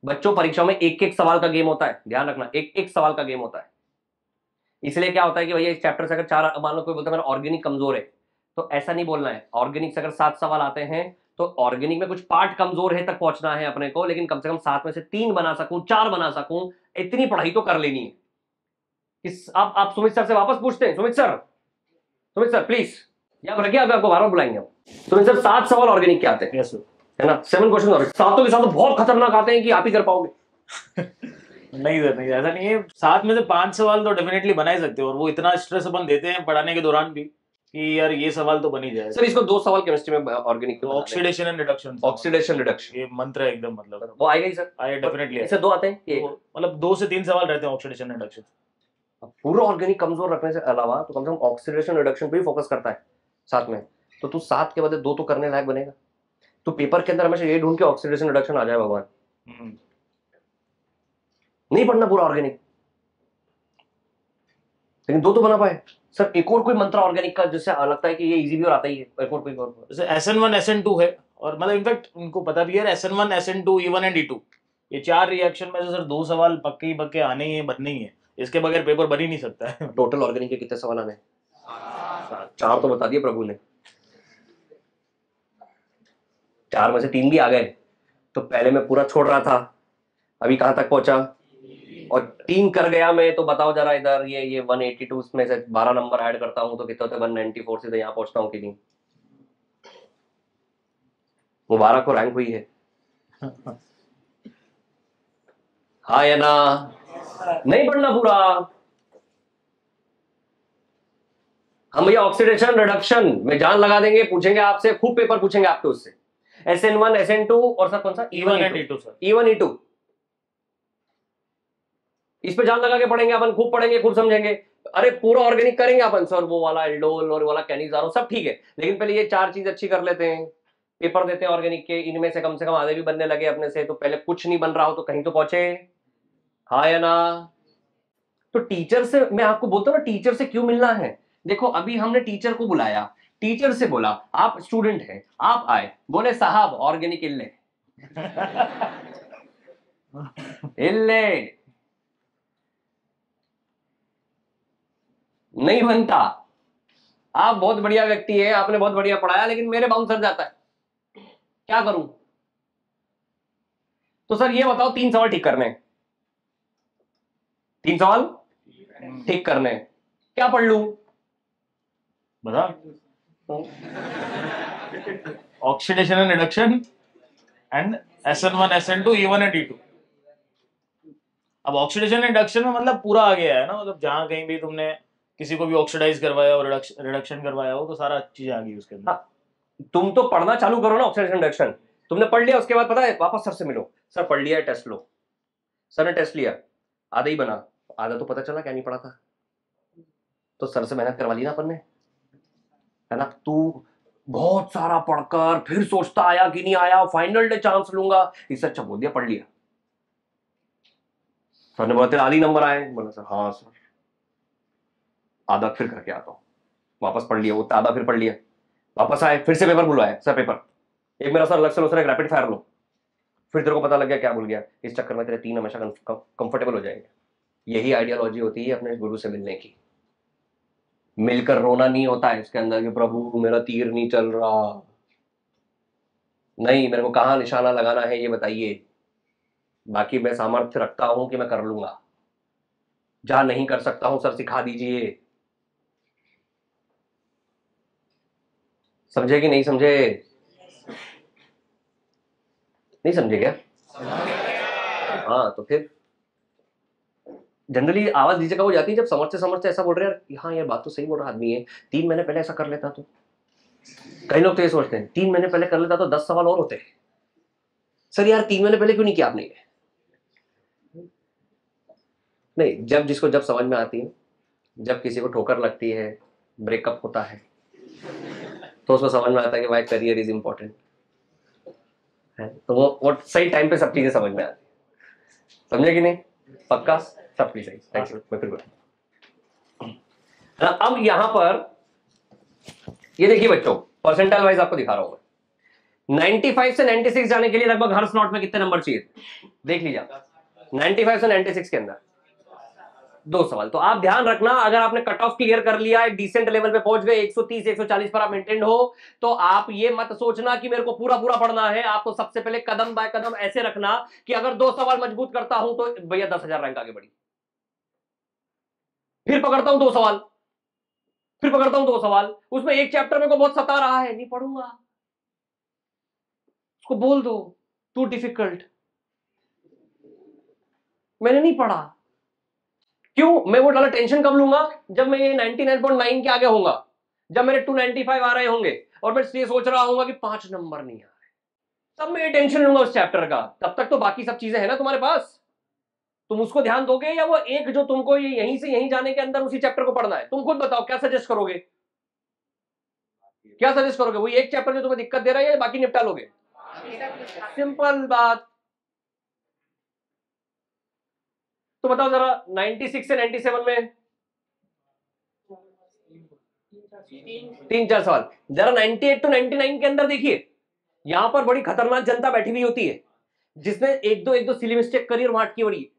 बच्चों परीक्षाओं में एक एक सवाल का गेम होता है, ध्यान रखना, एक एक सवाल का गेम होता है। इसलिए क्या होता है कि भैया इस चैप्टर से अगर 4, मान लो कोई बोलता है मेरा ऑर्गेनिक कमजोर है, तो ऐसा नहीं बोलना है। ऑर्गेनिक से अगर 7 सवाल आते हैं तो ऑर्गेनिक में कुछ पार्ट कमजोर है तक पहुंचना है अपने को, लेकिन कम से कम 7 में से 3 बना सकूं, 4 बना सकूं, इतनी पढ़ाई तो कर लेनी है। आप सुमित सर से वापस पूछते हैं, सुमित सर प्लीज, याद रखिए, आपको बार बार बुलाएंगे हम। सुमित सर 7 सवाल ऑर्गेनिक के आते हैं, यस सर, है ना, 7 क्वेश्चन और सातों के साथ तो बहुत खतरनाक आते हैं कि आप ही कर पाओगे। नहीं सर, नहीं, ऐसा नहीं है। 7 में से 5 सवाल तो डेफिनेटली बना ही सकते हो, और वो इतना स्ट्रेस अपन देते हैं पढ़ाने के दौरान भी कि यार ये सवाल तो बन ही जाए। सर इसको 2 सवाल केमिस्ट्री में ऑर्गेनिक तो oxidation and reduction, oxidation reduction, ये मंत्र है एकदम, मतलब वो आएगा ही सर, आए डेफिनेटली। ऐसे 2 आते हैं ये, मतलब 2 से 3 सवाल रहते हैं ऑक्सीडेशन रिडक्शन। पूरा ऑर्गेनिक कमजोर रखने से अलावा तो कम से कम ऑक्सीडेशन रिडक्शन पे भी फोकस करता है साथ में, तो तू 7 के बदले 2 तो करने लायक बनेगा। तो पेपर के अंदर हमेशा ये ढूंढ के ऑक्सीडेशन रिडक्शन आ जाए भगवान, नहीं पढ़ना पूरा ऑर्गेनिक, लेकिन 2 तो बना पाए। सर एक और कोई मंत्र ऑर्गेनिक का जिससे लगता है कि ये इजी भी और आता ही है, एक और कोई और? जैसे SN1 SN2 है, और मतलब इनफैक्ट उनको पता भी है SN1 SN2 E1 and E2 ये 4 रिएक्शन में से सर 2 सवाल पक्के ही पक्के आने ही बनने ही है, इसके बगैर पेपर बन ही नहीं सकता है। टोटल ऑर्गेनिक के कितने सवाल आने? 4 तो बता दिए प्रभु ने, 4 में से 3 भी आ गए, तो पहले मैं पूरा छोड़ रहा था, अभी कहां तक पहुंचा? और 3 कर गया मैं, तो बताओ जरा इधर ये 182 में से 12 नंबर ऐड करता हूं तो कितने होते? 194 से यहां पहुंचता हूं कि नहीं? मुबारक को रैंक हुई है। हाँ या ना? नहीं पढ़ना पूरा। हम भैया ऑक्सीडेशन रिडक्शन में जान लगा देंगे, पूछेंगे आपसे, खूब पेपर पूछेंगे आपके उससे। SN1 SN2 और सर कौन सा? E1 and E2 sir. E1 E2 इस पे जान लगा के पढ़ेंगे अपन, खूब पढ़ेंगे, खूब समझेंगे। अरे पूरा ऑर्गेनिक करेंगे अपन सर, वो वाला एल्डोल और वाला कैनिजारो सब ठीक है, लेकिन पहले ये 4 चीज अच्छी कर लेते हैं, पेपर देते हैं ऑर्गेनिक के, इनमें से कम आधे भी बनने लगे अपने से, तो पहले कुछ नहीं बन रहा हो तो कहीं तो पहुंचे। हाँ या ना? तो टीचर से मैं आपको बोलता हूँ ना, टीचर से क्यों मिलना है। देखो अभी हमने टीचर को बुलाया, टीचर से बोला आप स्टूडेंट हैं, आप आए, बोले साहब ऑर्गेनिक इल्ले इल्ले नहीं बनता। आप बहुत बढ़िया व्यक्ति है, आपने बहुत बढ़िया पढ़ाया, लेकिन मेरे बाउंसर जाता है, क्या करूं? तो सर ये बताओ 3 सवाल ठीक करने, 3 सवाल ठीक करने, क्या पढ़ लूं? बता। Oxidation and reduction and SN1 SN2 E1 and E2। अब ऑक्सीडेशन एंड रिडक्शन में मतलब पूरा आ गया है ना, मतलब जहां कहीं भी तुमने किसी को भी ऑक्सीडाइज करवाया और रिडक्शन करवाया हो तो सारा चीजें आ गई उसके अंदर। हाँ, तुम तो पढ़ना चालू करो ना ऑक्सीडेशन रिडक्शन, तुमने पढ़ लिया, उसके बाद पता है वापस सर से मिलो, सर पढ़ लिया है, टेस्ट लो। सर ने टेस्ट लिया, आधा ही बना, आधा तो पता चला क्या नहीं पढ़ा था, तो सर से मेहनत करवा ली ना अपन ने, है ना? तू बहुत सारा पढ़कर फिर सोचता आया कि नहीं आया, फाइनल डे चांस लूंगा, इससे अच्छा बोल दिया पढ़ लिया। सर ने बोला तेरे आधी नंबर आए, बोला सर हाँ सर, आधा फिर करके आता हूँ, वापस पढ़ लिया, वो आधा फिर पढ़ लिया, वापस आए, फिर से पेपर बुलवाया, सर पेपर एक मेरा सर अलग से लो, सर एक रैपिड फायर लो, फिर तेरे को पता लग गया क्या भूल गया, इस चक्कर में तेरे 3 हमेशा कंफर्टेबल हो जाएंगे। यही आइडियोलॉजी होती है अपने गुरु से मिलने की। मिलकर रोना नहीं होता है इसके अंदर कि प्रभु मेरा तीर नहीं चल रहा, नहीं, मेरे को कहाँ निशाना लगाना है ये बताइए, बाकी मैं सामर्थ्य रखता हूं कि मैं कर लूंगा, जहां नहीं कर सकता हूं सर सिखा दीजिए। समझे कि नहीं समझे? नहीं समझे क्या? हाँ, तो फिर जनरली आवाज दीजिएगा वो जाती है जब समझते समझते ऐसा बोल रहे हैं, हाँ यार बात तो सही बोल रहा आदमी है, 3 महीने पहले ऐसा कर लेता तो। कई लोग तो ये सोचते हैं 3 महीने पहले कर लेता तो 10 सवाल और होते। सर यार 3 महीने पहले क्यों नहीं किया आपने? नहीं, जब जिसको जब समझ में आती है, जब किसी को ठोकर लगती है, ब्रेकअप होता है, तो उसको समझ में आता है कि भाई करियर इज इंपॉर्टेंट है, तो वो सही टाइम पे सब चीजें समझ में आती है। समझे कि नहीं? पक्का सब चीज सही। थैंक यू, मैं फिर बोलूं। अब यहां पर ये देखिए बच्चों, परसेंटाइल वाइज आपको दिखा रहा हूं मैं। 95 से 96 जाने के लिए लगभग हर स्लॉट में कितने नंबर चाहिए? देख लीजिए आप, 95 से 96 के अंदर 2 सवाल। तो आप ध्यान रखना, अगर आपने कट ऑफ क्लियर कर लिया, एक डिसेंट लेवल पे पहुंच गए, 130 140 पर आप मेंटेन हो, तो आप ये मत सोचना कि मेरे को पूरा पूरा पढ़ना है। आपको सबसे पहले कदम बाय कदम ऐसे रखना कि अगर 2 सवाल मजबूत करता हूं तो भैया 10,000 रैंक आगे बढ़ी, फिर पकड़ता हूं 2 सवाल, फिर पकड़ता हूं 2 सवाल, उसमें एक चैप्टर मेरे को बहुत सता रहा है, नहीं पढ़ूंगा, उसको बोल दो टू डिफिकल्ट, मैंने नहीं पढ़ा। क्यों? मैं वो डाला टेंशन कब लूंगा? जब मैं ये 99.9 के आगे होऊंगा, जब मेरे 295 आ रहे होंगे और मैं ये सोच रहा होऊंगा कि 5 नंबर नहीं आ रहे, तब मैं ये टेंशन लूंगा उस चैप्टर का। तब तक तो बाकी सब चीजें है ना तुम्हारे पास, तुम उसको ध्यान दोगे या वो एक जो तुमको ये यहीं से यहीं जाने के अंदर उसी चैप्टर को पढ़ना है? तुम खुद बताओ क्या सजेस्ट करोगे, क्या सजेस्ट करोगे? वही एक चैप्टर जो तुम्हें दिक्कत दे रहा है या बाकी निपटा लोगे? सिंपल बात। तो बताओ जरा 96 से 97 में 3-4 सवाल, जरा 98 टू 99 के अंदर देखिए, यहां पर बड़ी खतरनाक जनता बैठी हुई होती है जिसने एक दो सिली मिस्टेक करी और वहां अटकी हो रही है।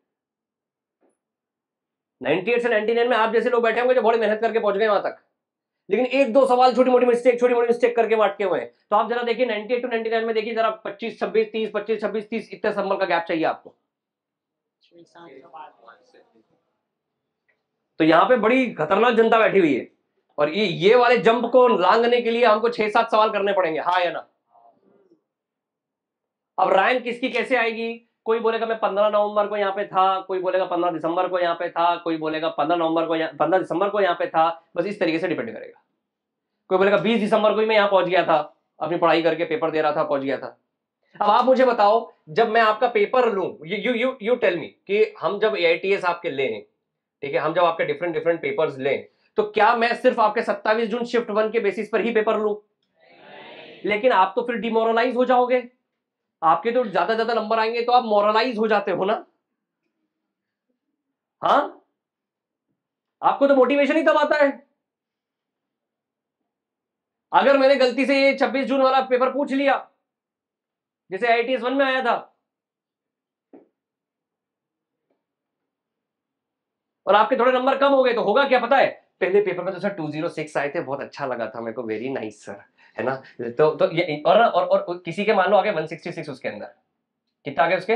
98 से 99 में आप जैसे लोग बैठे होंगे जो बड़ी मेहनत करके पहुंच गए वहां तक, लेकिन एक दो सवाल छोटी मोटी मिस्टेक करके वहां अटके हुए हैं। तो आप जरा देखिए 98 टू 99 में देखिए जरा 25 26 30 25 26 30 इतने नंबर का गैप चाहिए आपको। तो यहां पे बड़ी खतरनाक जनता बैठी हुई है और ये वाले जंप को लांघने के लिए हमको 6-7 सवाल करने पड़ेंगे, हाँ या ना। अब रैंक किसकी कैसे आएगी? कोई बोलेगा मैं 15 नवंबर को यहाँ पे था, कोई बोलेगा 15 दिसंबर को यहाँ पे था, कोई बोलेगा 15 दिसंबर को यहाँ पे था। बस इस तरीके से डिपेंड करेगा। कोई बोलेगा 20 दिसंबर को ही मैं यहाँ पहुंच गया था, अपनी पढ़ाई करके पेपर दे रहा था, पहुंच गया था। अब आप मुझे बताओ, जब मैं आपका पेपर लूं, यू टेल मी कि हम जब AITS आपके लें, ठीक है, हम जब आपके डिफरेंट डिफरेंट पेपर्स लें, तो क्या मैं सिर्फ आपके 27 जून शिफ्ट 1 के बेसिस पर ही पेपर लूं? लेकिन आप तो फिर डिमोरलाइज हो जाओगे, आपके तो ज्यादा नंबर आएंगे तो आप मोरलाइज हो जाते हो ना। हाँ, आपको तो मोटिवेशन ही तब आता है। अगर मैंने गलती से ये 26 जून वाला पेपर पूछ लिया जैसे IITS 1 में आया था और आपके थोड़े नंबर कम हो गए, तो होगा क्या पता है? पहले पेपर में तो सर 206 आए थे, बहुत अच्छा लगा था मेरे को, वेरी नाइस सर, है ना। तो ये और किसी के मान लो आगे 166, उसके अंदर कितना आ गया? उसके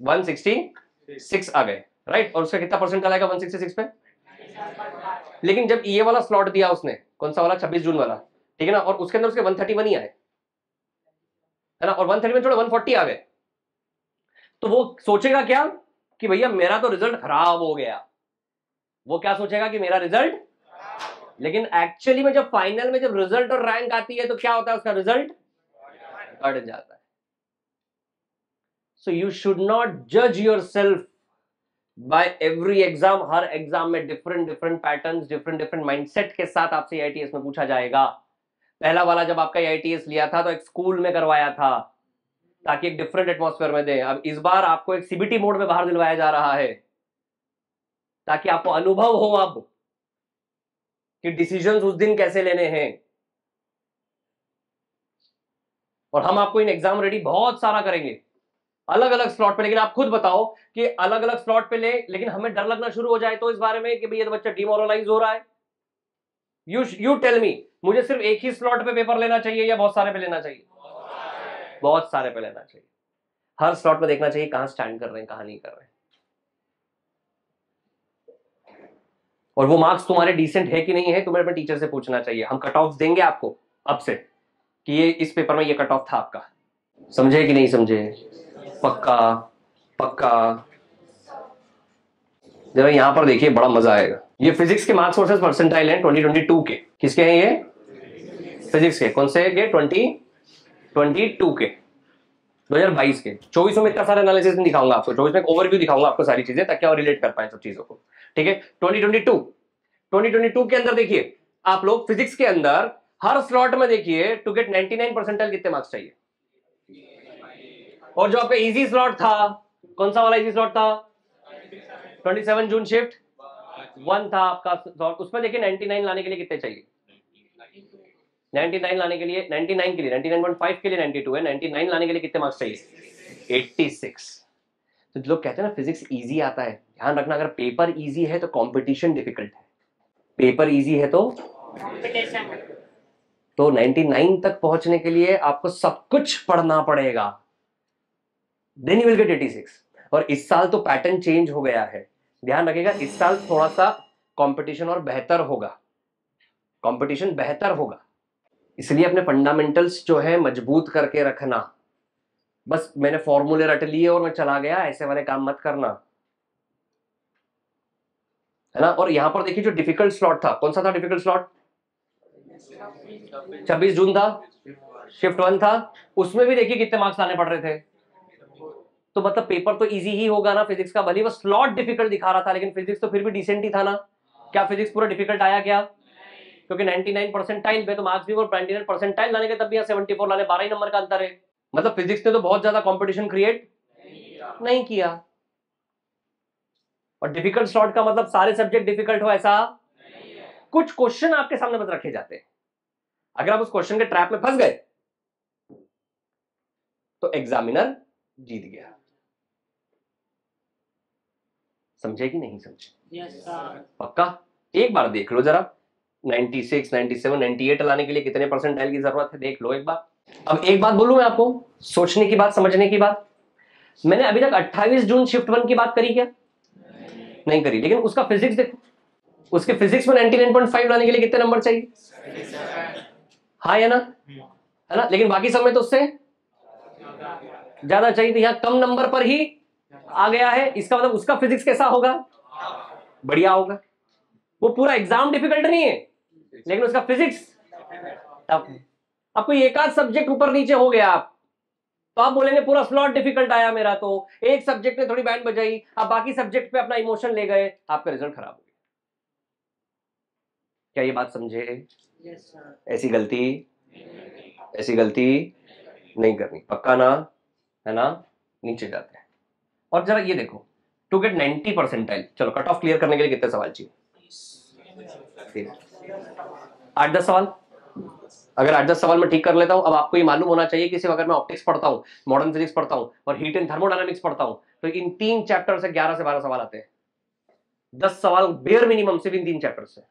166 आ गए, राइट। और उसका कितना परसेंट आएगा 166 पे? लेकिन जब ये वाला स्लॉट दिया उसने, कौन सा वाला, 26 जून वाला, ठीक है ना, और उसके अंदर उसके 131 ही आए, है ना, और 131 छोड़े 140 आ गए, तो वो सोचेगा क्या कि भैया मेरा तो रिजल्ट खराब हो गया। वो क्या सोचेगा कि मेरा रिजल्ट, लेकिन एक्चुअली में जब फाइनल में जब रिजल्ट और रैंक आती है तो क्या होता है? उसका रिजल्ट बढ़ जाता है। सो यू शुड नॉट जज योरसेल्फ बाय एवरी एग्जाम। हर एग्जाम में different different patterns, different different mindset के साथ आपसे AITS में पूछा जाएगा। पहला वाला जब आपका AITS लिया था तो एक स्कूल में करवाया था ताकि एक डिफरेंट एटमॉस्फेयर में दे। अब इस बार आपको एक CBT मोड में बाहर दिलवाया जा रहा है ताकि आपको अनुभव हो अब कि डिसीजंस उस दिन कैसे लेने हैं। और हम आपको इन एग्जाम रेडी बहुत सारा करेंगे अलग अलग स्लॉट पे। लेकिन आप खुद बताओ कि अलग अलग स्लॉट पे ले, लेकिन हमें डर लगना शुरू हो जाए तो इस बारे में कि भैया तो बच्चा डिमोरलाइज हो रहा है। यू टेल मी, मुझे सिर्फ एक ही स्लॉट पे पेपर लेना चाहिए या बहुत सारे पे लेना चाहिए? बहुत सारे पे लेना चाहिए। हर स्लॉट पे देखना चाहिए कहां स्टैंड कर रहे हैं, कहां नहीं कर रहे हैं, और वो मार्क्स तुम्हारे डिसेंट है कि नहीं है तुम्हें अपने टीचर से पूछना चाहिए। हम कट ऑफ देंगे आपको अब से कि ये इस पेपर में ये कट ऑफ था आपका, समझे कि नहीं समझे? पक्का पक्का। जरा यहां पर देखिए, बड़ा मजा आएगा। ये फिजिक्स के मार्क्स वर्सेस परसेंटाइल हैं 2022 के। किसके हैं ये? फिजिक्स के। कौन से के? 2022 के, 2022 के। 24 में इतना सारा एनालिसिस नहीं दिखाऊंगा आपको, 24 में ओवरव्यू दिखाऊंगा आपको सारी चीजें, ताकि और रिलेट कर पाए सब चीजों को, ठीक है। 2022 के अंदर देखिए आप लोग, फिजिक्स के अंदर हर स्लॉट में देखिए टू गेट 99 परसेंटाइल कितने मार्क्स चाहिए। और जो आपका इजी स्लॉट था, कौन सा वाला इजी स्लॉट था? 27 जून शिफ्ट 1 था आपका स्लॉट, उसमें देखिए 99 लाने के लिए कितने चाहिए? 99 लाने के लिए, 99 के लिए 99.5 के लिए 92 है, 99 लाने के लिए कितने मार्क्स चाहिए? 86। तो लोग कहते हैं ना फिजिक्स इजी आता है, ध्यान रखना, अगर पेपर इजी है तो कंपटीशन डिफिकल्ट है, पेपर इजी है तो कंपटीशन। तो 99 तक पहुंचने के लिए आपको सब कुछ पढ़ना पड़ेगा, देन यू विल गेट 86। और इस साल तो पैटर्न चेंज हो गया है, ध्यान रखिएगा, इस साल थोड़ा सा कंपटीशन और बेहतर होगा, कंपटीशन बेहतर होगा, इसलिए अपने फंडामेंटल्स जो है मजबूत करके रखना। बस मैंने फॉर्मूले रट लिए और मैं चला गया, ऐसे वाले काम मत करना, है ना। और यहां पर देखिए जो डिफिकल्ट स्लॉट था, कौन सा था डिफिकल्ट स्लॉट? 26 जून था, शिफ्ट 1 था, उसमें भी देखिए कितने मार्क्स लाने पड़ रहे थे। तो मतलब पेपर तो इजी ही होगा ना फिजिक्स का, भले वो स्लॉट डिफिकल्ट दिखा रहा था, लेकिन फिजिक्स तो फिर भी डिसेंट ही था ना। क्या फिजिक्स पूरा डिफिकल्ट आया क्या? क्योंकि 99 परसेंटाइल पे तो मार्क्स भी, और 99 परसेंटाइल लाने के तब भी 74 लाने, 12 ही नंबर का अंतर है। मतलब फिजिक्स ने तो बहुत ज्यादा कंपटीशन क्रिएट नहीं किया। और डिफिकल्ट स्लॉट का मतलब सारे सब्जेक्ट डिफिकल्ट हो ऐसा, कुछ क्वेश्चन आपके सामने बस रखे जाते हैं, अगर आप उस क्वेश्चन के ट्रैप में फंस गए तो एग्जामिनर जीत गया। समझे कि नहीं समझे? Yes sir. पक्का? एक बार देख लो जरा, 96, 97, 98 लाने के लिए कितने परसेंटाइल की जरूरत है, देख लो एक बार। अब एक बात बोलूं मैं आपको, सोचने की बात, समझने की बात। मैंने अभी तक 28 जून शिफ्ट 1 की बात करी क्या? नहीं करी। लेकिन उसका फिजिक्स देखो, उसके फिजिक्स में 99.5 लाने के लिए कितने नंबर चाहिए? हाँ या ना? है ना? लेकिन बाकी सब में तो उससे ज्यादा चाहिए, तो यहाँ कम नंबर पर ही आ गया है। इसका मतलब उसका फिजिक्स कैसा होगा? बढ़िया होगा। वो पूरा एग्जाम डिफिकल्ट नहीं है, लेकिन उसका फिजिक्स टफ है। अब कोई एक आध सब्जेक्ट ऊपर नीचे हो गया आप, तो आप बोलेंगे पूरा स्लॉट डिफिकल्ट आया मेरा, तो एक सब्जेक्ट में थोड़ी बैंड बजाई, आप बाकी सब्जेक्ट पे अपना इमोशन ले गए, आपका रिजल्ट खराब हो गया। क्या ये बात समझे? Yes sir. ऐसी गलती नहीं करनी, पक्का ना? है ना? नीचे जाते हैं। और जरा ये देखो, टू गेट 90 परसेंटाइल, चलो कट ऑफ क्लियर करने के लिए कितने सवाल चाहिए? 8-10 सवाल। अगर 8-10 सवाल मैं ठीक कर लेता हूं, अब आपको ये मालूम होना चाहिए कि सिर्फ अगर मैं ऑप्टिक्स पढ़ता हूं, मॉडर्न फिजिक्स पढ़ता हूं और हीट एंड थर्मोडायनामिक्स पढ़ता हूं, तो इन 3 चैप्टर से 11 से 12 सवाल आते हैं। 10 सवाल बेयर मिनिमम सिर्फ इन 3 चैप्टर से।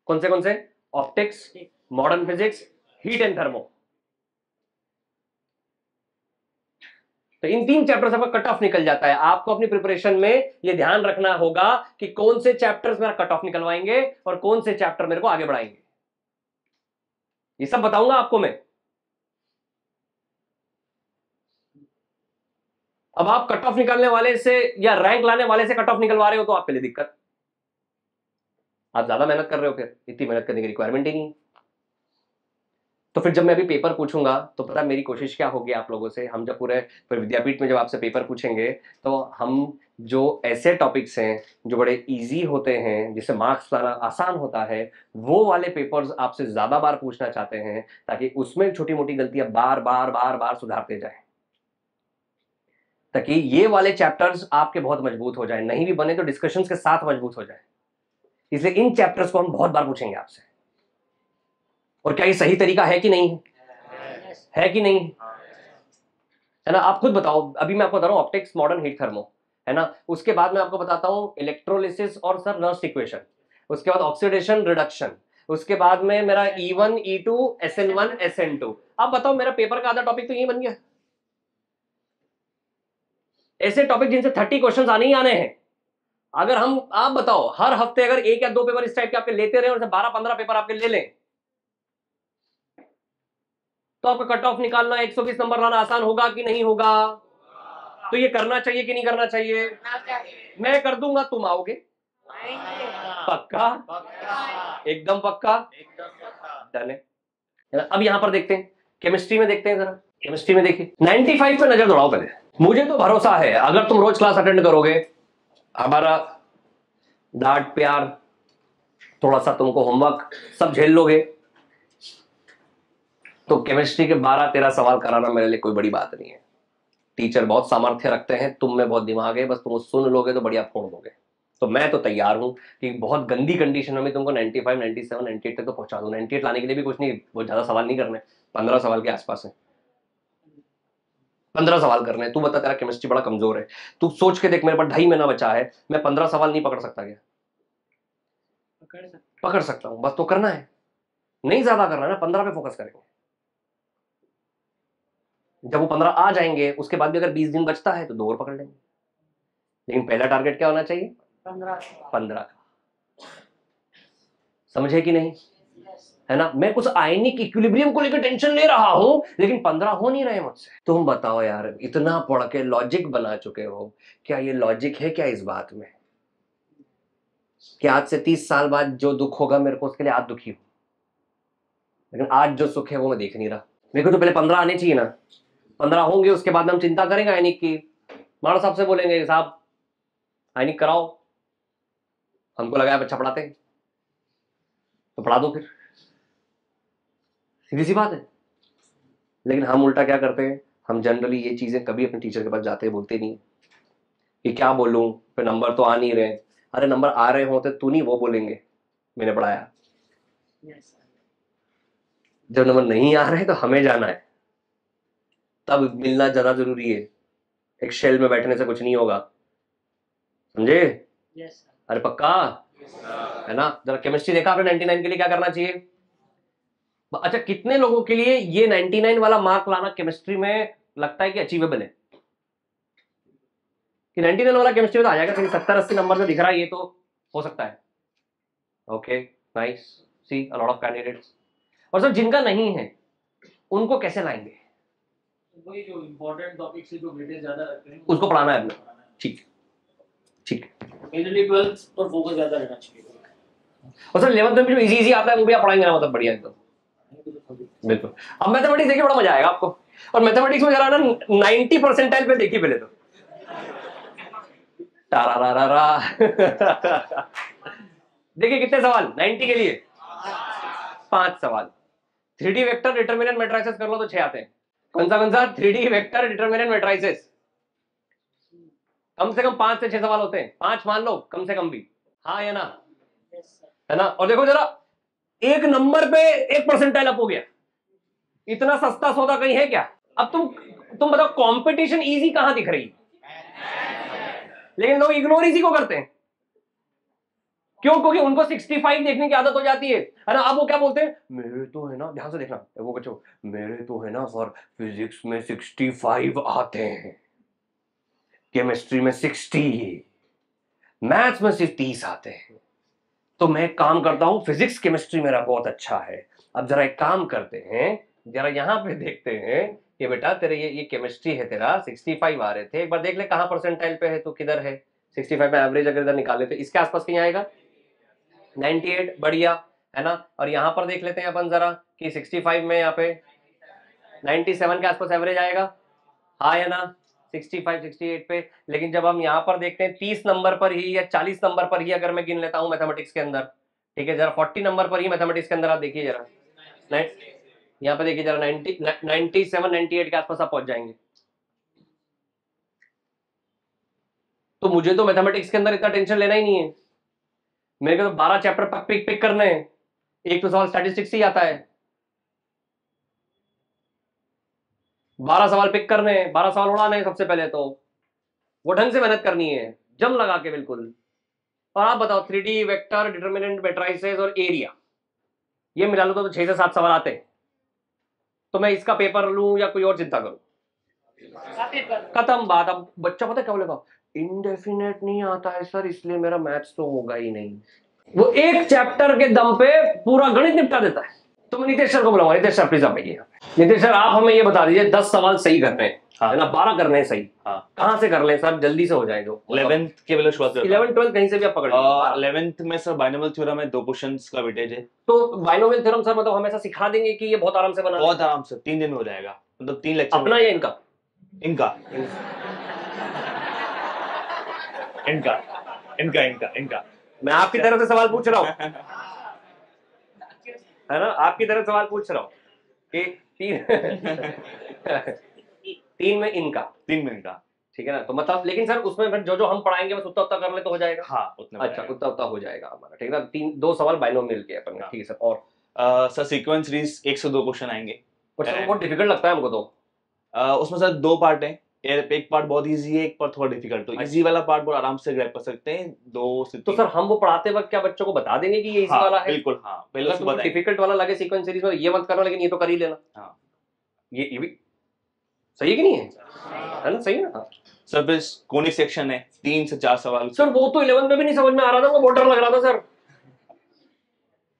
कौन से? Optics, modern physics, heat and thermo. तो इन 3 चैप्टर से आपका कट ऑफ निकल जाता है। आपको अपनी प्रिपरेशन में ये ध्यान रखना होगा कि कौन से चैप्टर्स मेरा कट ऑफ निकलवाएंगे और कौन से चैप्टर मेरे को आगे बढ़ाएंगे। ये सब बताऊंगा आपको मैं। अब आप कट ऑफ निकालने वाले से या रैंक लाने वाले से कट ऑफ निकलवा रहे हो, तो आपके लिए दिक्कत। आप ज्यादा मेहनत कर रहे हो, फिर इतनी मेहनत करने की रिक्वायरमेंट ही नहीं। तो फिर जब मैं अभी पेपर पूछूंगा, तो पता मेरी कोशिश क्या होगी आप लोगों से, हम जब पूरे विद्यापीठ में जब आपसे पेपर पूछेंगे, तो हम जो ऐसे टॉपिक्स हैं जो बड़े इजी होते हैं, जिससे मार्क्स लाना आसान होता है, वो वाले पेपर्स आपसे ज्यादा बार पूछना चाहते हैं, ताकि उसमें छोटी मोटी गलतियां बार बार बार बार सुधारते जाए, ताकि ये वाले चैप्टर्स आपके बहुत मजबूत हो जाए, नहीं भी बने तो डिस्कशंस के साथ मजबूत हो जाए। इसलिए इन चैप्टर्स को हम बहुत बार पूछेंगे आपसे। और क्या ये सही तरीका है कि नहीं? है कि नहीं? है ना? आप खुद बताओ। अभी मैं आपको बता रहा हूँ ऑप्टिक्स, मॉडर्न, हीट, थर्मो, है ना? उसके बाद मैं आपको बताता हूँ इलेक्ट्रोलिसिस और सर नर्स इक्वेशन, उसके बाद ऑक्सीडेशन रिडक्शन, उसके बाद में मेरा E1 E2 SN1 SN2। आप बताओ, मेरा पेपर का आधा टॉपिक तो यही बन गया। ऐसे टॉपिक जिनसे 30 क्वेश्चन आने ही आने हैं। अगर हम, आप बताओ, हर हफ्ते अगर 1 या 2 पेपर इस टाइप के आपके लेते रहे और 12-15 पेपर आपके ले लें, तो आपका कट ऑफ निकालना, 120 नंबर लाना आसान होगा कि नहीं होगा? तो ये करना चाहिए कि नहीं करना चाहिए? मैं कर दूंगा, तुम आओगे? पक्का? एकदम पक्का? डन है। अब यहां पर देखते हैं, केमिस्ट्री में देखते हैं। जरा केमिस्ट्री में देखिए, 95 पे नजर दौड़ाओ पहले। मुझे तो भरोसा है, अगर तुम रोज क्लास अटेंड करोगे, हमारा डांट प्यार, थोड़ा सा तुमको होमवर्क सब झेल लोगे, तो केमिस्ट्री के 12-13 सवाल कराना मेरे लिए कोई बड़ी बात नहीं है। टीचर बहुत सामर्थ्य रखते हैं, तुम में बहुत दिमाग है, बस तुम सुन लोगे तो बढ़िया फोड़ दोगे। तो मैं तो तैयार हूं कि बहुत गंदी कंडीशन में तुमको 95, 97, 98 तक तो पहुंचा दूं। 98 लाने के लिए भी कुछ नहीं, बहुत ज्यादा सवाल नहीं करने, 15 सवाल के आसपास है। 15 सवाल करने हैं। तू बता, तेरा केमिस्ट्री बड़ा कमजोर है, तू सोच के देख, मेरे पास 2.5 महीना बचा है, मैं 15 सवाल नहीं पकड़ सकता क्या? पकड़ सकता हूं, बस तो करना है, नहीं ज्यादा करना है ना, 15 पे फोकस करेंगे। जब वो 15 आ जाएंगे, उसके बाद भी अगर 20 दिन बचता है तो 2 और पकड़ लेंगे। लेकिन पहला टारगेट क्या होना चाहिए? 15 का। समझे कि नहीं? है ना? मैं कुछ आयनिक इक्विलिब्रियम को लेकर टेंशन ले रहा हूं, लेकिन 15 हो नहीं रहे मुझसे। तुम बताओ यार, इतना पढ़ के लॉजिक बना चुके हो, क्या ये लॉजिक है क्या इस बात में कि आज से 30 साल बाद जो दुख होगा मेरे को, उसके लिए आज दुखी हूं, लेकिन आज जो सुख है वो मैं देख नहीं रहा। मेरे को तो पहले 15 आने चाहिए ना। 15 होंगे, उसके बाद हम चिंता करेंगे आयनिक की। माड़ो साहब से बोलेंगे, साहब आयनिक कराओ, हमको लगाया बच्चा पढ़ाते हैं, तो पढ़ा दो, फिर सीधी सी बात है। लेकिन हम उल्टा क्या करते हैं, हम जनरली ये चीजें कभी अपने टीचर के पास जाते बोलते नहीं कि क्या बोलूं, फिर नंबर तो आ नहीं रहे। अरे नंबर आ रहे होते तू नहीं वो बोलेंगे मैंने पढ़ाया। जब नंबर नहीं आ रहे तो हमें जाना है, तब मिलना ज्यादा जरूरी है, एक शेल में बैठने से कुछ नहीं होगा, समझे? अरे पक्का है ना? जरा केमिस्ट्री देखा आपने 99 के लिए क्या करना चाहिए? अच्छा, कितने लोगों के लिए ये 99 वाला मार्क लाना केमिस्ट्री में लगता है कि अचीवेबल है? कि 99 वाला केमिस्ट्री में तो आ जाएगा, 70-80 नंबर में दिख रहा है, ये तो हो सकता है। Okay, nice, see a lot of candidates. और सर जिनका नहीं है उनको कैसे लाएंगे? वही जो इम्पोर्टेंट टॉपिक से जो वेटेज ज्यादा रखते हैं उसको पढ़ाना है अपने। ठीक ठीक। मेनली 12th पर फोकस ज्यादा रहना चाहिए। और सर 11th में भी जो इजी इजी आता है वो भी आप पढ़ाएंगे ना, मतलब बढ़िया एकदम? बिल्कुल। अब मैथमेटिक्स देखिए, बड़ा मजा आएगा आपको। और मैथमेटिक्स में जरा ना 90 परसेंटाइल पे देखिए पहले तो। देखिए कितने सवाल 90 के लिए? 5 सवाल। 3D वेक्टर डिटरमिनेंट मैट्रिसेस कर लो तो 6 आते हैं। कौन सा 3D वेक्टर डिटरमिनेंट मैट्रिसेस? कम से कम 5 से 6 सवाल होते हैं, 5 मान लो कम से कम भी, हाँ या ना? है ना? और देखो जरा, एक नंबर पे 1 परसेंटाइल अप हो गया, इतना सस्ता सौदा कहीं है क्या? अब तुम बताओ, कंपटीशन इजी कहां दिख रही? लेकिन लोग इग्नोर इसी को करते हैं। क्यों? क्योंकि उनको 65 देखने की आदत हो जाती है ना? अब वो क्या बोलते हैं, मेरे तो है ना, ध्यान से देखना वो बच्चों, मेरे तो है ना सर फिजिक्स में 65 आते हैं, केमिस्ट्री में 60, मैथ्स में सिर्फ 30 आते हैं, तो मैं काम करता हूं, फिजिक्स केमिस्ट्री मेरा बहुत अच्छा है। अब जरा एक काम करते हैं, जरा यहां पे देखते हैं कि बेटा तेरे ये केमिस्ट्री है, तेरा 65 आ रहे थे, एक बार देख ले कहां परसेंटाइल पे है, तो किधर है 65 में एवरेज अगर इधर निकाले तो इसके आसपास कहीं आएगा 98, बढ़िया है ना? और यहां पर देख लेते हैं अपन जरा कि 65 में यहाँ पे 97 के आसपास एवरेज आएगा, हाँ या ना? 65 68 पे। लेकिन जब हम यहाँ पर देखते हैं 30 नंबर पर ही या 40 नंबर पर ही अगर मैं गिन लेता हूँ मैथमेटिक्स के अंदर, ठीक है, जरा 40 नंबर पर ही मैथमेटिक्स के अंदर आप देखिए जरा, यहाँ पे देखिए जरा 97 98 के आसपास आप पहुंच जाएंगे। तो मुझे तो मैथमेटिक्स के अंदर इतना टेंशन लेना ही नहीं है, मेरे को तो 12 चैप्टर पिक पिक करने हैं, एक तो सवाल स्टैटिस्टिक्स ही आता है, 12 सवाल पिक करने हैं, 12 सवाल उड़ाने हैं सबसे पहले तो, वो ढंग से मेहनत करनी है, जम लगा के बिल्कुल। और आप बताओ 3D वेक्टर डिटरमिनेंट मैट्रिसेस और एरिया, ये मिला लो तो 6 से 7 सवाल आते हैं, तो मैं इसका पेपर लूं या कोई और चिंता करूं? खत्म बात। अब बच्चा पता क्या बोलेगा, इनडेफिनेट नहीं आता है सर, इसलिए मेरा मैथ्स तो होगा ही नहीं। वो एक चैप्टर के दम पे पूरा गणित निपटा देता है। तो मैं नीतीश सर को बुलाऊंगा, नीतीश सर प्लीज आप आइए। नीतीश सर आप हमें ये बता दीजिए 10 सवाल सही करने हैं, हाँ। है ना? 12 करने हैं सही, हाँ। कहाँ से कर लें सर, जल्दी से हो जाए जो 11th के बेलो शुरुआत 11 12 कहीं से भी आप पकड़ लीजिए। 11th में सर बाइनोमियल थ्योरम में 2 क्वेश्चंस का वेटेज है। तो बाइनोमियल थ्योरम सर मतलब हमेशा सिखा देंगे कि ये बहुत आराम से बना? बहुत आराम से 3 दिन में हो जाएगा, मतलब 3 लेक्चर अपना या इनका? इनका इनका इनका इनका इनका मैं आपकी तरफ से सवाल पूछ रहा हूँ है ना, आपकी तरफ सवाल पूछ रहा हूँ कि 3 में इनका, 3 में इनका, ठीक है ना? तो मतलब लेकिन सर उसमें जो हम पढ़ाएंगे बस उतना उतना कर ले तो हो जाएगा? हाँ उतना। अच्छा, उतना उतना हो जाएगा हमारा, ठीक है ना? 2 सवाल बाइनोमियल के अपन, ठीक है सर। और सर सीक्वेंस सीरीज 1 से 2 क्वेश्चन आएंगे। बहुत डिफिकल्ट लगता है हमको तो। उसमें सर 2 पार्ट हैं, एक पार्ट बहुत इजी है, एक पार्ट थोड़ा डिफिकल्ट। तो इजी वाला पार्ट बहुत आराम से ग्रैब कर सकते हैं 2 से 3। तो सर हम वो पढ़ाते वक्त क्या बच्चों को बता देंगे कि ये इजी वाला है? बिल्कुल, हाँ पहले उसको बताएं। डिफिकल्ट वाला लगे सीक्वेंस सीरीज में, ये मत करना, लेकिन ये तो कर ही लेना। हाँ, ये भी सही है कि नहीं है? है ना, सही है ना? सर फिर कोनिक सेक्शन है 3 से 4 सवाल। सर वो तो 11 में भी नहीं समझ में आ रहा था, वो बहुत डर लग रहा था सर।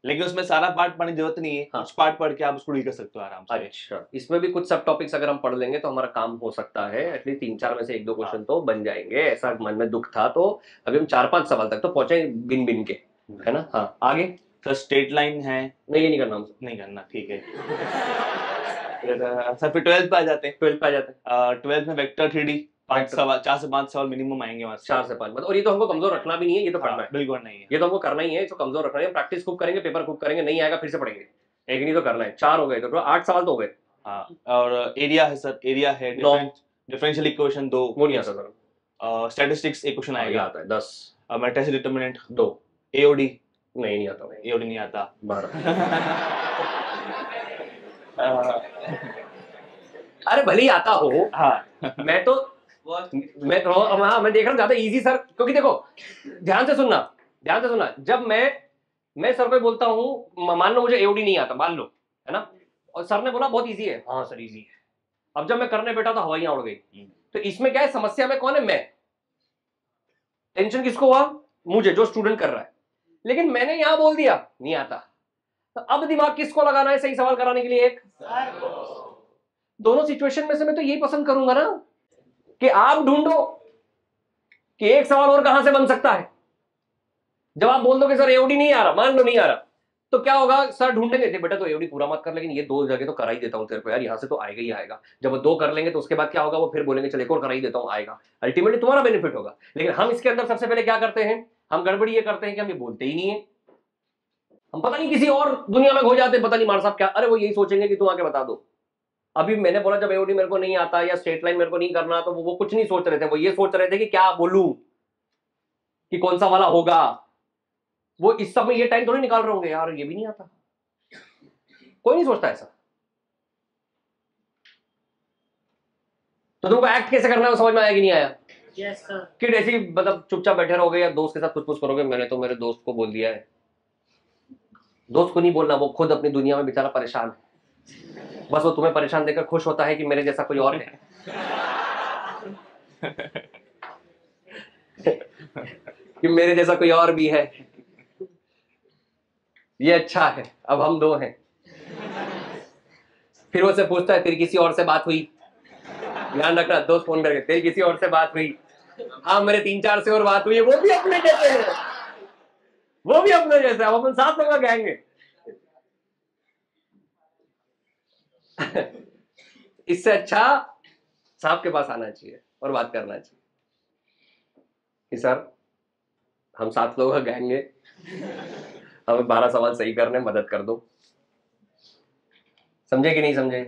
लेकिन उसमें सारा पार्ट पढ़ने की जरूरत नहीं है, कुछ पार्ट पढ़ के आप उसको डील कर सकते हो आराम से। अच्छा, इसमें भी कुछ सब टॉपिक्स अगर हम पढ़ लेंगे तो हमारा काम हो सकता है, एटलीस्ट 3-4 में से 1-2 क्वेश्चन तो बन जाएंगे, ऐसा मन में दुख था। तो अभी हम 4-5 सवाल तक तो पहुंचे बिन बिन के, है ना? हाँ, आगे सर स्ट्रेट लाइन है, नहीं ये नहीं करना हमसे, नहीं करना, ठीक है। सर फिर 12th पे आ जाते हैं। 12 पे आ जाते हैं। 12th में वेक्टर 3D 5 सवाल, 4 से 5 सवाल मिनिमम आएंगे वहां से। 4 से 5 मतलब, और ये तो हमको कमजोर रखना भी नहीं है, ये तो करना है। बिल्कुल नहीं है, ये तो हमको करना ही है, इसको कमजोर रखना है। प्रैक्टिस खूब करेंगे, पेपर खूब करेंगे, नहीं आएगा फिर से पढ़ेंगे, एक नहीं तो करना है। 4 हो गए तो 8 सवाल तो हो गए। हाँ, और एरिया है सर, एरिया है डिफरेंशियल इक्वेशन 2, वो नहीं आता सर। स्टैटिस्टिक्स एक क्वेश्चन आएगा, आता है 10। मैट्रिक्स डिटरमिनेंट 2, एओडी नहीं आता भाई, एओडी नहीं आता। 12। अरे भले ही आता हो, हाँ मैं तो हाँ मैं देख रहा हूँ ज्यादा इजी सर, क्योंकि देखो ध्यान से सुनना, जब मैं सर को बोलता हूँ मान लो मुझे एओडी नहीं आता, मान लो, है ना, और सर ने बोला बहुत इजी है, हाँ सर इजी है, अब जब मैं करने बैठा तो हवाइयां उड़ गई। तो इसमें क्या है, समस्या में कौन है, मैं, टेंशन किसको हुआ, मुझे, जो स्टूडेंट कर रहा है, लेकिन मैंने यहां बोल दिया नहीं आता, तो अब दिमाग किसको लगाना है सही सवाल कराने के लिए, एक दोनों सिचुएशन में से मैं तो यही पसंद करूंगा ना कि आप ढूंढो कि एक सवाल और कहां से बन सकता है। जब आप बोल दो कि सर एओडी नहीं आ रहा, मान लो नहीं आ रहा, तो क्या होगा, सर ढूंढेंगे थे बेटा तो एओडी पूरा मत कर, लेकिन ये 2 जगह तो करा ही देता हूं तेरे को यार, यहां से तो आएगा ही आएगा। जब वो 2 कर लेंगे तो उसके बाद क्या होगा, वो फिर बोलेंगे चल एक और करा ही देता हूं, आएगा, अल्टीमेटली तुम्हारा बेनिफिट होगा। लेकिन हम इसके अंदर सबसे पहले क्या करते हैं, हम गड़बड़ी ये करते हैं कि हम ये बोलते ही नहीं है, हम पता नहीं किसी और दुनिया में खो जाते हैं, पता नहीं मार साहब क्या, अरे वो यही सोचेंगे कि तुम आके बता दो। अभी मैंने बोला जब एओडी मेरे को नहीं आता या स्ट्रेट लाइन मेरे को नहीं करना, तो वो कुछ नहीं सोच रहे थे, वो ये सोच रहे थे कि क्या बोलूं, कि कौन सा वाला होगा। वो इस समय ये टाइम थोड़ी निकाल रहे होंगे यार ये भी नहीं आता, कोई नहीं सोचता ऐसा। तो तुमको एक्ट कैसे करना है वो समझ में आया कि नहीं आया? Yes sir. कि ऐसी मतलब चुपचाप बैठे रहोगे या दोस्त के साथ कुछ कुछ करोगे, मैंने तो मेरे दोस्त को बोल दिया है, दोस्त को नहीं बोलना, वो खुद अपनी दुनिया में बेचारा परेशान है, बस वो तुम्हें परेशान देखकर खुश होता है कि मेरे जैसा कोई और है। कि मेरे जैसा कोई और भी है, ये अच्छा है, अब हम 2 हैं। फिर वो से पूछता है तेरी किसी और से बात हुई, ध्यान रखना दोस्त फोन करके तेरी किसी और से बात हुई, हाँ मेरे 3-4 से और बात हुई है, वो भी अपने जैसे हैं, वो भी अपने जैसे, अब अपन 7 लोग गएंगे। इससे अच्छा साहब के पास आना चाहिए और बात करना चाहिए कि सर हम 7 लोग गएंगे, हमें 12 सवाल सही करने मदद कर दो, समझे कि नहीं समझे?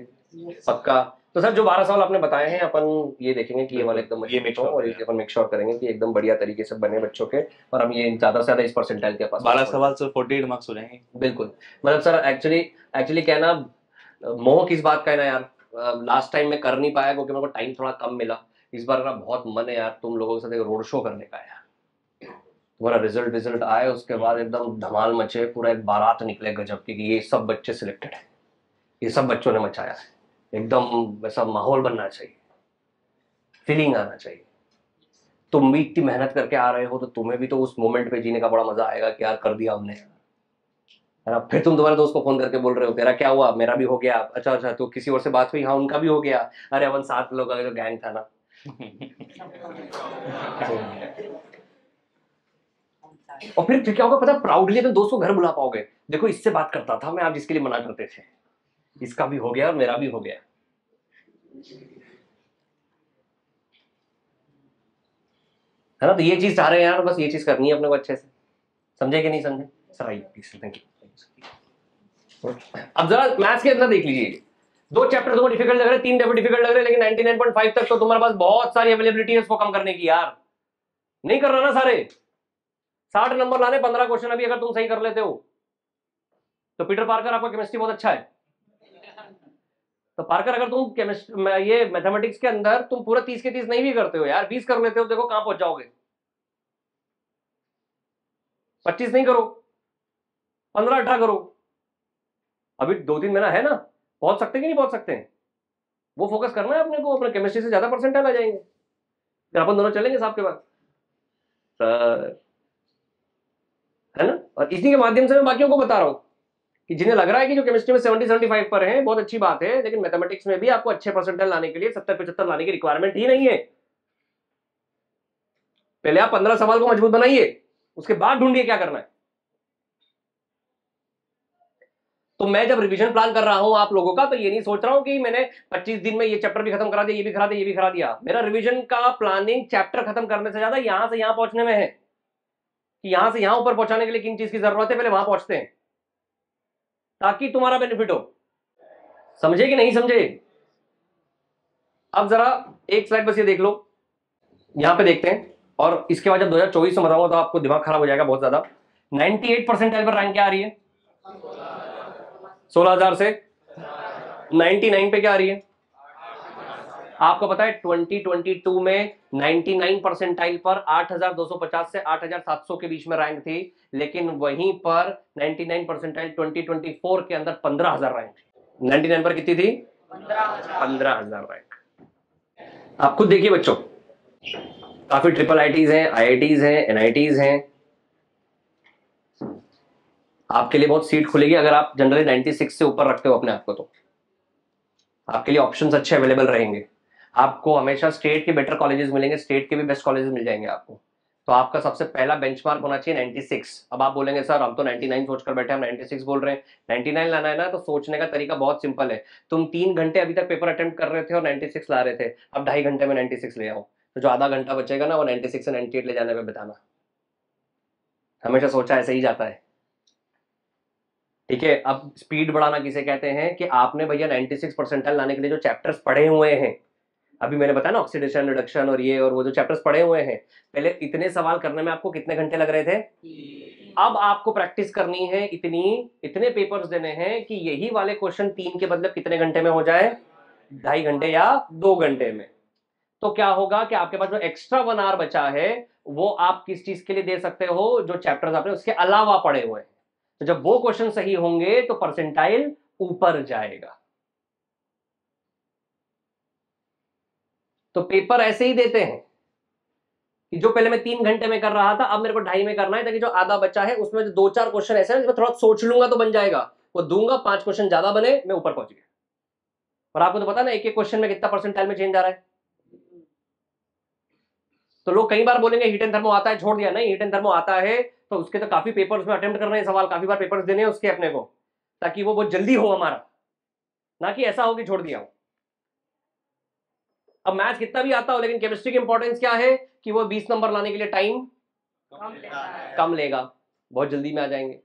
पक्का। तो सर जो 12 सवाल आपने बताए हैं अपन ये देखेंगे कि ये वाले एकदम ये make sure और ये अपन मेक श्योर करेंगे कि एकदम बढ़िया तरीके से बने बच्चों के, और हम ये ज्यादा से ज्यादा इस परसेंटाइल के पास 12 सवाल से 48 मार्क्स हो जाएंगे। बिल्कुल। मतलब सर एक्चुअली क्या है ना, मोह किस बात का है ना यार, लास्ट टाइम मैं कर नहीं पाया क्योंकि मेरे को टाइम थोड़ा कम मिला, इस बार मेरा बहुत मन है यार तुम लोगों के साथ एक रोड शो करने का यार, तुम्हारा रिजल्ट आए उसके बाद एकदम धमाल मचे, पूरा एक बारात निकले गजब की कि ये सब बच्चे सिलेक्टेड है, ये सब बच्चों ने मचाया है, एकदम वैसा माहौल बनना चाहिए, फीलिंग आना चाहिए। तुम भी इतनी मेहनत करके आ रहे हो तो तुम्हें भी तो उस मोमेंट पे जीने का बड़ा मजा आएगा कि यार कर दिया हमने, है ना। फिर तुम तुम्हारे दोस्त को फोन करके बोल रहे हो तेरा क्या हुआ, मेरा भी हो गया, अच्छा तो किसी और से बात हुई, हाँ उनका भी हो गया, अरे अपन 7 लोग का जो गैंग था ना। और फिर क्या होगा पता, प्राउडली अपने दोस्त को घर बुला पाओगे, देखो इससे बात करता था मैं, आप जिसके लिए मना करते थे, इसका भी हो गया और मेरा भी हो गया। है ना, तो ये चीज चाह रहे हैं यार, बस ये चीज करनी है अपने को अच्छे से, समझे कि नहीं समझे? सर आइए प्लीज, थैंक यू। अब जरा मैथ्स के अंदर देख लीजिए, 2 चैप्टर तुमको डिफिकल्ट लग रहे हैं, 3 चैप्टर डिफिकल्ट लग रहे हैं, लेकिन 99.5 तक तो तुम्हारे पास बहुत सारी अवेलेबिलिटी है इसको कम करने की यार, नहीं कर रहा ना सारे, 60 नंबर लाने 15 क्वेश्चन अभी अगर तुम सही कर लेते हो तो पीटर पार्कर आपका केमिस्ट्री बहुत अच्छा है, तो पार्कर अगर तुम केमिस्ट्री ये मैथमेटिक्स के अंदर तुम पूरा 30 के 30 नहीं भी करते हो यार, 20 कर लेते हो, देखो कहां पहुंच जाओगे, 25 नहीं करो, 15-18 करो, अभी 2-3 महीना है ना, पहुंच सकते कि नहीं पहुंच सकते हैं, वो फोकस करना है अपने को, अपने केमिस्ट्री से ज्यादा परसेंटाइल आ जाएंगे, फिर अपन दोनों चलेंगे साहब के पास सर, है ना। और इसी के माध्यम से मैं बाकियों को बता रहा हूं कि जिन्हें लग रहा है कि जो केमिस्ट्री में 70-75 पर है बहुत अच्छी बात है, लेकिन मैथमेटिक्स में भी आपको अच्छे परसेंटाइल लाने के लिए 70-75 लाने की रिक्वायरमेंट ही नहीं है, पहले आप 15 सवाल को मजबूत बनाइए, उसके बाद ढूंढिए क्या करना है। तो मैं जब रिवीजन प्लान कर रहा हूं आप लोगों का, तो ये नहीं सोच रहा हूं कि मैंने 25 दिन में ये चैप्टर भी खत्म करा दिया, ये भी करा दिया, ये भी करा दिया, मेरा रिवीजन का प्लानिंग चैप्टर खत्म करने से ज्यादा यहां से यहां पहुंचने में है, कि यहां से यहां ऊपर पहुंचाने के लिए किन चीज की जरूरत है, पहले वहां पहुंचते हैं ताकि तुम्हारा बेनिफिट हो, समझे कि नहीं समझे? अब जरा एक स्लाइड बस ये देख लो, यहां पे देखते हैं, और इसके बाद जब 2024 में बताऊंगा तो आपको दिमाग खराब हो जाएगा बहुत ज्यादा। 98 परसेंटाइल पर रैंक क्या आ रही है, 16,000 से 99 पे क्या आ रही है, आपको पता है 2022 में 99 परसेंटाइल पर 8250 से 8700 के बीच में रैंक थी, लेकिन वहीं पर 99 परसेंटाइल 2024 के अंदर 15,000 रैंक थी। 99 पर कितनी थी? 15,000 रैंक। आप खुद देखिए बच्चों, काफी ट्रिपल आईटीज हैं, आईआईटीज हैं, एनआईटीज हैं। आपके लिए बहुत सीट खुलेगी अगर आप जनरली 96 से ऊपर रखते हो अपने आप को, तो आपके लिए ऑप्शंस अच्छे अवेलेबल रहेंगे। आपको हमेशा स्टेट के बेटर कॉलेजेस मिलेंगे, स्टेट के भी बेस्ट कॉलेजेस मिल जाएंगे आपको। तो आपका सबसे पहला बेंचमार्क होना चाहिए 96। अब आप बोलेंगे सर हम तो 99 सोचकर बैठे, हम 96 बोल रहे हैं। 99 लाना है ना, तो सोचने का तरीका बहुत सिंपल है। तुम 3 घंटे अभी तक पेपर अटेम्प्ट कर रहे थे और 96 ला रहे थे, अब 2.5 घंटे में 96 ले आओ, तो जो आधा घंटा बचेगा ना वो 96 से 98 ले जाने में बिताना। हमेशा सोचा ऐसे ही जाता है, ठीक है। अब स्पीड बढ़ाना किसे कहते हैं कि आपने भैया 96 परसेंटाइल लाने के लिए जो चैप्टर्स पढ़े हुए हैं, अभी मैंने बताया ना ऑक्सीडेशन रिडक्शन और ये और वो जो चैप्टर्स पढ़े हुए हैं, पहले इतने सवाल करने में आपको कितने घंटे लग रहे थे? अब आपको प्रैक्टिस करनी है, इतने पेपर्स देने हैं कि यही वाले क्वेश्चन 3 के बदले कितने घंटे में हो जाए? 2.5 घंटे या 2 घंटे में। तो क्या होगा कि आपके पास जो एक्स्ट्रा 1 आवर बचा है वो आप किस चीज के लिए दे सकते हो? जो चैप्टर्स आपने उसके अलावा पढ़े हुए हैं। तो जब वो क्वेश्चन सही होंगे तो परसेंटाइल ऊपर जाएगा। तो पेपर ऐसे ही देते हैं कि जो पहले मैं 3 घंटे में कर रहा था अब मेरे को 2.5 में करना है, ताकि जो आधा बचा है उसमें 2-4 क्वेश्चन ऐसे हैं जिसमें थोड़ा सोच लूंगा तो बन जाएगा, वो दूंगा, 5 क्वेश्चन ज्यादा बने, मैं ऊपर पहुंच गया। और आपको तो पता ना एक एक क्वेश्चन में कितना परसेंटाइल में चेंज आ रहा है। तो लोग कई बार बोलेंगे हीट एंड थर्मो आता है, छोड़ दिया। नहीं, हीट एंड थर्मो आता है तो उसके तो काफी पेपर्स में अटेम्प्ट करने हैं, सवाल काफी बार पेपर्स देने हैं उसके अपने को, ताकि वो बहुत जल्दी हो हमारा, ना कि ऐसा हो कि छोड़ दिया हो। अब मैथ्स कितना भी आता हो, लेकिन केमिस्ट्री की इंपॉर्टेंस क्या है कि वो 20 नंबर लाने के लिए टाइम कम लेगा, बहुत जल्दी में आ जाएंगे,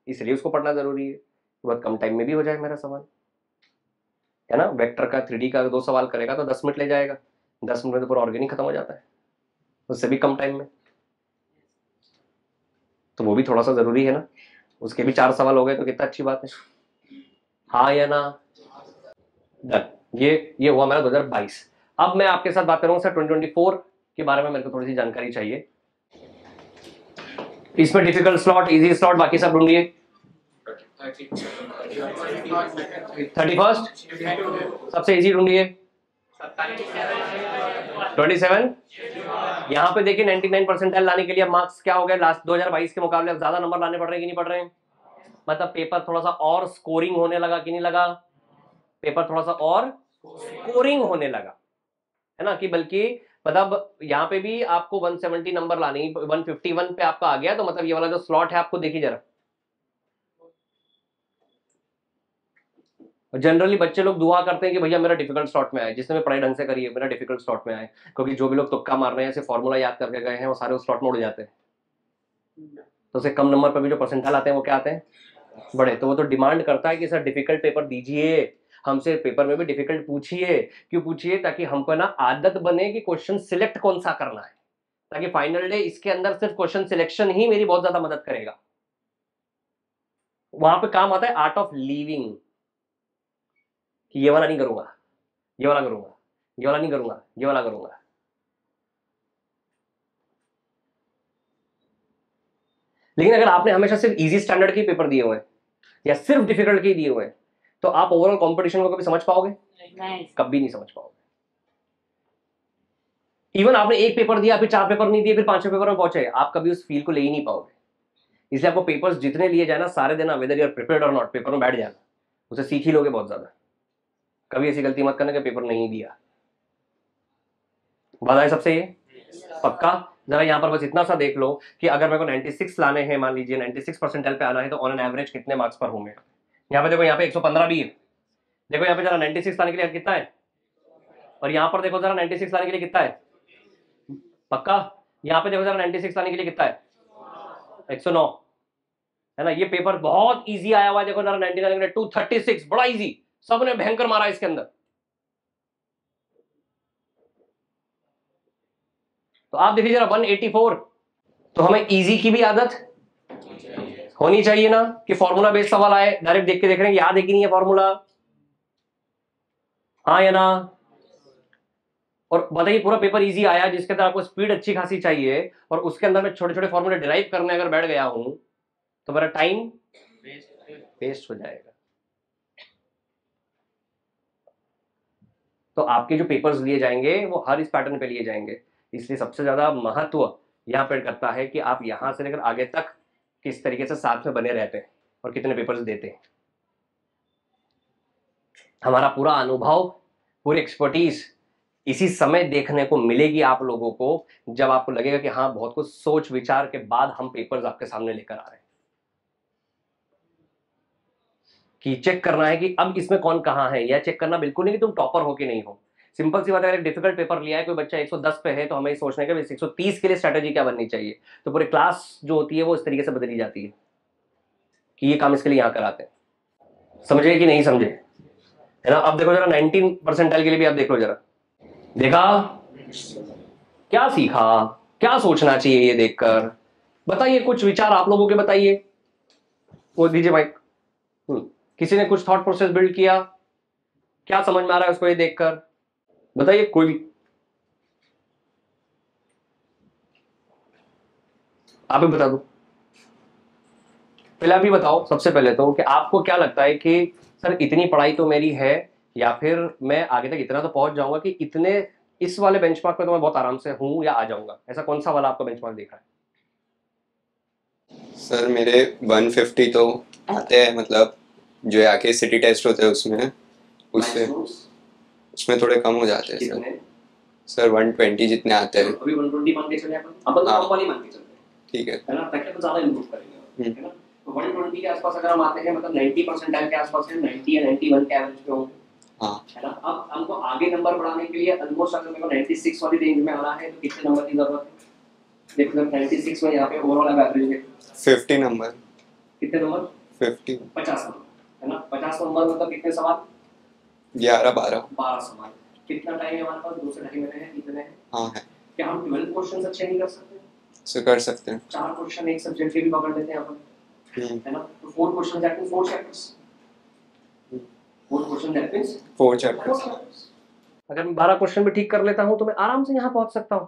इसलिए उसको पढ़ना जरूरी है। बहुत कम टाइम में भी हो जाए मेरा सवाल, है ना। वेक्टर का 3D का 2 सवाल करेगा तो 10 मिनट ले जाएगा, 10 मिनट में तो पूरा ऑर्गेनिक खत्म हो जाता है, उससे भी कम टाइम में। तो वो भी थोड़ा सा जरूरी है ना, उसके भी 4 सवाल हो गए तो कितना अच्छी बात है। हाँ या ना? डन। ये हुआ मेरा 2022। अब मैं आपके साथ बात करूंगा सर 2024 के बारे में, मेरे को थोड़ी सी जानकारी चाहिए। इसमें डिफिकल्ट स्लॉट, इजी स्लॉट, बाकी सब ढूंढिए। 31 सबसे इजी ढूंढिए। 27 यहाँ पे देखिए 99 परसेंटाइल लाने के लिए मार्क्स क्या हो गए लास्ट 2022 के मुकाबले, अब ज्यादा नंबर लाने पड़ रहे हैं कि नहीं पड़ रहे हैं? मतलब पेपर थोड़ा सा और स्कोरिंग होने लगा कि नहीं लगा? पेपर थोड़ा सा और स्कोरिंग होने लगा, है ना। कि बल्कि मतलब यहाँ पे भी आपको 170 नंबर लाने, 151 पे आपका आ गया, तो मतलब ये वाला जो स्लॉट है आपको देखिए जरा। जनरली बच्चे लोग दुआ करते हैं कि भैया मेरा डिफिकल्ट स्लॉट में आए, जिसने पढ़ाई ढंग से करी है मेरा डिफिकल्ट स्लॉट में आए, क्योंकि जो भी लोग तुक्का मार रहे हैं, ऐसे फॉर्मूला याद करके गए हैं, वो सारे उस स्लॉट में उड़ जाते हैं। तो उससे कम नंबर पर भी जो परसेंटाइल आते हैं वो क्या आते हैं? बड़े। तो वो तो डिमांड करता है कि सर डिफिकल्ट पेपर दीजिए, हमसे पेपर में भी डिफिकल्ट पूछिए। क्यों पूछिए? ताकि हमको ना आदत बने कि क्वेश्चन सिलेक्ट कौन सा करना है, ताकि फाइनल डे इसके अंदर सिर्फ क्वेश्चन सिलेक्शन ही मेरी बहुत ज्यादा मदद करेगा। वहां पे काम आता है आर्ट ऑफ लीविंग, कि ये वाला नहीं करूंगा, ये वाला करूंगा, ये वाला नहीं करूंगा, ये वाला करूंगा। लेकिन अगर आपने हमेशा सिर्फ इजी स्टैंडर्ड के पेपर दिए हुए हैं या सिर्फ डिफिकल्ट के दिए हुए हैं, तो आप ओवरऑल कंपटीशन को कभी समझ पाओगे? कभी नहीं समझ पाओगे। इवन आपने एक पेपर दिया, फिर 4 पेपर नहीं दिए, फिर 5वें पेपर में पहुंचे, आप कभी उस फील को ले ही नहीं पाओगे। इसलिए आपको पेपर्स जितने लिए जाए ना, सारे देना, वेदर यू आर प्रिपेयर्ड और नॉट, पेपर में बैठ जाना, उसे सीख ही लोगे बहुत ज्यादा। कभी ऐसी गलती मत करना कि पेपर नहीं दिया। बात है सबसे ये पक्का। जरा यहाँ पर बस इतना सा देख लो कि अगर मेरे को 96 लाने हैं, मान लीजिए 96 परसेंटाइल पे आना है, तो ऑन एन एवरेज कितने मार्क्स पर होंगे? यहाँ पे देखो, यहाँ पे 115 भी है। देखो यहाँ पे जरा 96 लाने के लिए कितना है, और यहाँ पर देखो जरा 96 लाने के लिए कितना है, पक्का। यहाँ पे देखो जरा 96 लाने के लिए कितना है, 109, है ना। ये पेपर बहुत इजी आया हुआ है, देखो जरा 99 के लिए 236, बड़ा इजी, सबने भयंकर मारा इसके अंदर। तो आप देखिए जरा 184। तो हमें इजी की भी आदत होनी चाहिए ना, कि फॉर्मूला बेस्ड सवाल आए, डायरेक्ट देख के देख रहे हैं याद है कि नहीं है फॉर्मूला, हाँ या ना? और बताइए पूरा पेपर इजी आया जिसके अंदर आपको स्पीड अच्छी खासी चाहिए, और उसके अंदर मैं छोटे छोटे फॉर्मूले डिराइव करने अगर बैठ गया हूं तो मेरा टाइम वेस्ट हो जाएगा। तो आपके जो पेपर्स लिए जाएंगे वो हर इस पैटर्न पे लिए जाएंगे। इसलिए सबसे ज्यादा महत्व यहाँ पर करता है कि आप यहां से लेकर आगे तक किस तरीके से साथ में बने रहते हैं और कितने पेपर्स देते हैं। हमारा पूरा अनुभव, पूरी एक्सपर्टीज इसी समय देखने को मिलेगी आप लोगों को, जब आपको लगेगा कि हाँ बहुत कुछ सोच विचार के बाद हम पेपर्स आपके सामने लेकर आ रहे हैं। कि चेक करना है कि अब इसमें कौन कहाँ है, या चेक करना बिल्कुल नहीं कि तुम टॉपर हो कि नहीं हो। सिंपल सी बात है, अगर एक डिफिकल्ट पेपर लिया है कोई बच्चा 110 पे है तो हमें सोचना है कि 130 के लिए स्ट्रेटेजी क्या बननी चाहिए। तो पूरी क्लास जो होती है वो इस तरीके से बदली जाती है कि ये काम इसके लिए यहाँ कराते हैं। समझे कि नहीं समझे, है ना। अब देखो जरा 19% के लिए भी आप देख लो जरा, देखा क्या सीखा, क्या सोचना चाहिए ये देखकर। बताइए कुछ विचार आप लोगों के बताइए। वो दीजिए माइक। किसी ने कुछ थॉट प्रोसेस बिल्ड किया, क्या समझ में आ रहा है उसको ये देखकर बताइए कोई भी। आप ही बता दो, पहले आप ही बताओ सबसे पहले तो कि आपको क्या लगता है कि सर इतनी पढ़ाई तो मेरी है, या फिर मैं आगे तक इतना तो पहुंच जाऊंगा कि इतने इस वाले बेंचमार्क पे तो मैं बहुत आराम से हूं या आ जाऊंगा। ऐसा कौन सा वाला आपका बेंचमार्क देखा है? सर मेरे 150 तो आते हैं, मतलब जो आके सिटी टेस्ट होते हैं उसमें, उससे उसमें थोड़े कम हो जाते हैं सर। कितने? सर 120 जितने आते हैं। अभी 120 मान के चले अपन हाँ। कम वाली मान के चलते हैं, ठीक है ना, ताकि अपन ज्यादा इंप्रूव करेंगे, है ना। तो 120 के आसपास अगर हम आते हैं, मतलब 90 परसेंटाइल के आसपास है, 90 या 91 के एवरेज पे होंगे, हाँ। है ना। अब हमको आगे नंबर बढ़ाने के लिए ऑलमोस्ट अगर मेरे को 96 वाली रेंज में आना है तो कितने नंबर की जरूरत है? देखो 96 में यहाँ पे ओवरऑल एवरेज है 50 नंबर। कितने नंबर? 50 50 नंबर, है ना। 50 नंबर मतलब कितने सवाल? 12 सवाल। कितना टाइम है हमारे पास? 2 से ढाई महीने हैं, कितने हैं? हाँ है क्या हम 12 क्वेश्चन अच्छे नहीं कर सकते? सर, कर सकते हैं। 4 क्वेश्चन एक सब्जेक्ट के भी पकड़ लेते हैं अपन, है ना। तो 4 question that means 4 chapters, 4 question that means 4 chapters. अगर मैं 12 क्वेश्चन भी ठीक कर लेता हूं तो मैं आराम से यहां पहुंच सकता हूं।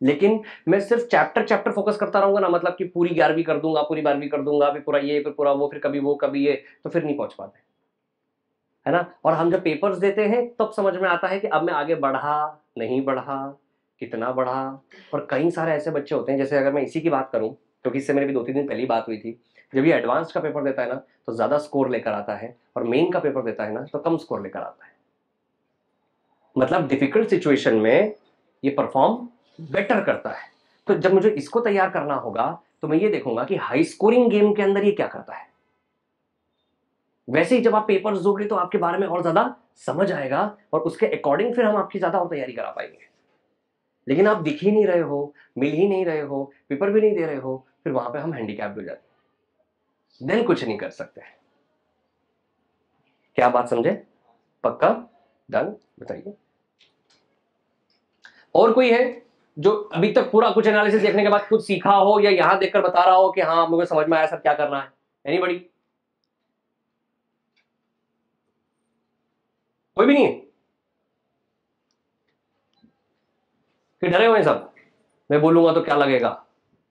लेकिन मैं सिर्फ चैप्टर चैप्टर फोकस करता रहूंगा ना, मतलब कि पूरी 11वीं कर दूंगा, पूरी 12वीं कर दूंगा, फिर पूरा ये, फिर पूरा वो, फिर कभी वो कभी ये, तो फिर नहीं पहुंच पाते, है ना। और हम जब पेपर्स देते हैं तब समझ में आता है कि अब मैं आगे बढ़ा नहीं बढ़ा, कितना बढ़ा। और कई सारे ऐसे बच्चे होते हैं, जैसे अगर मैं इसी की बात करूं, क्योंकि इससे मेरी भी 2-3 दिन पहली बात हुई थी, जब ये एडवांस का पेपर देता है ना तो ज्यादा स्कोर लेकर आता है, और मेन का पेपर देता है ना तो कम स्कोर लेकर आता है। मतलब डिफिकल्ट सिचुएशन में ये परफॉर्म बेटर करता है। तो जब मुझे इसको तैयार करना होगा तो मैं ये देखूंगा कि हाई स्कोरिंग गेम के अंदर ये क्या करता है। वैसे ही जब आप पेपर्स दोगे तो आपके बारे में और ज्यादा समझ आएगा, और उसके अकॉर्डिंग फिर हम आपकी ज्यादा और तैयारी करा पाएंगे। लेकिन आप दिख ही नहीं रहे हो, मिल ही नहीं रहे हो, पेपर भी नहीं दे रहे हो, फिर वहां पे हम हैंडीकैप हो जाते हैं, देन कुछ नहीं कर सकते। क्या बात समझे? पक्का? डन? बताइए और कोई है जो अभी तक पूरा कुछ एनालिसिस देखने के बाद कुछ सीखा हो, या यहां देखकर बता रहा हो कि हाँ मुझे समझ में आया सर क्या करना है? एनीबॉडी? कोई भी नहीं है कि डरे हुए हैं सब, मैं बोलूंगा तो क्या लगेगा?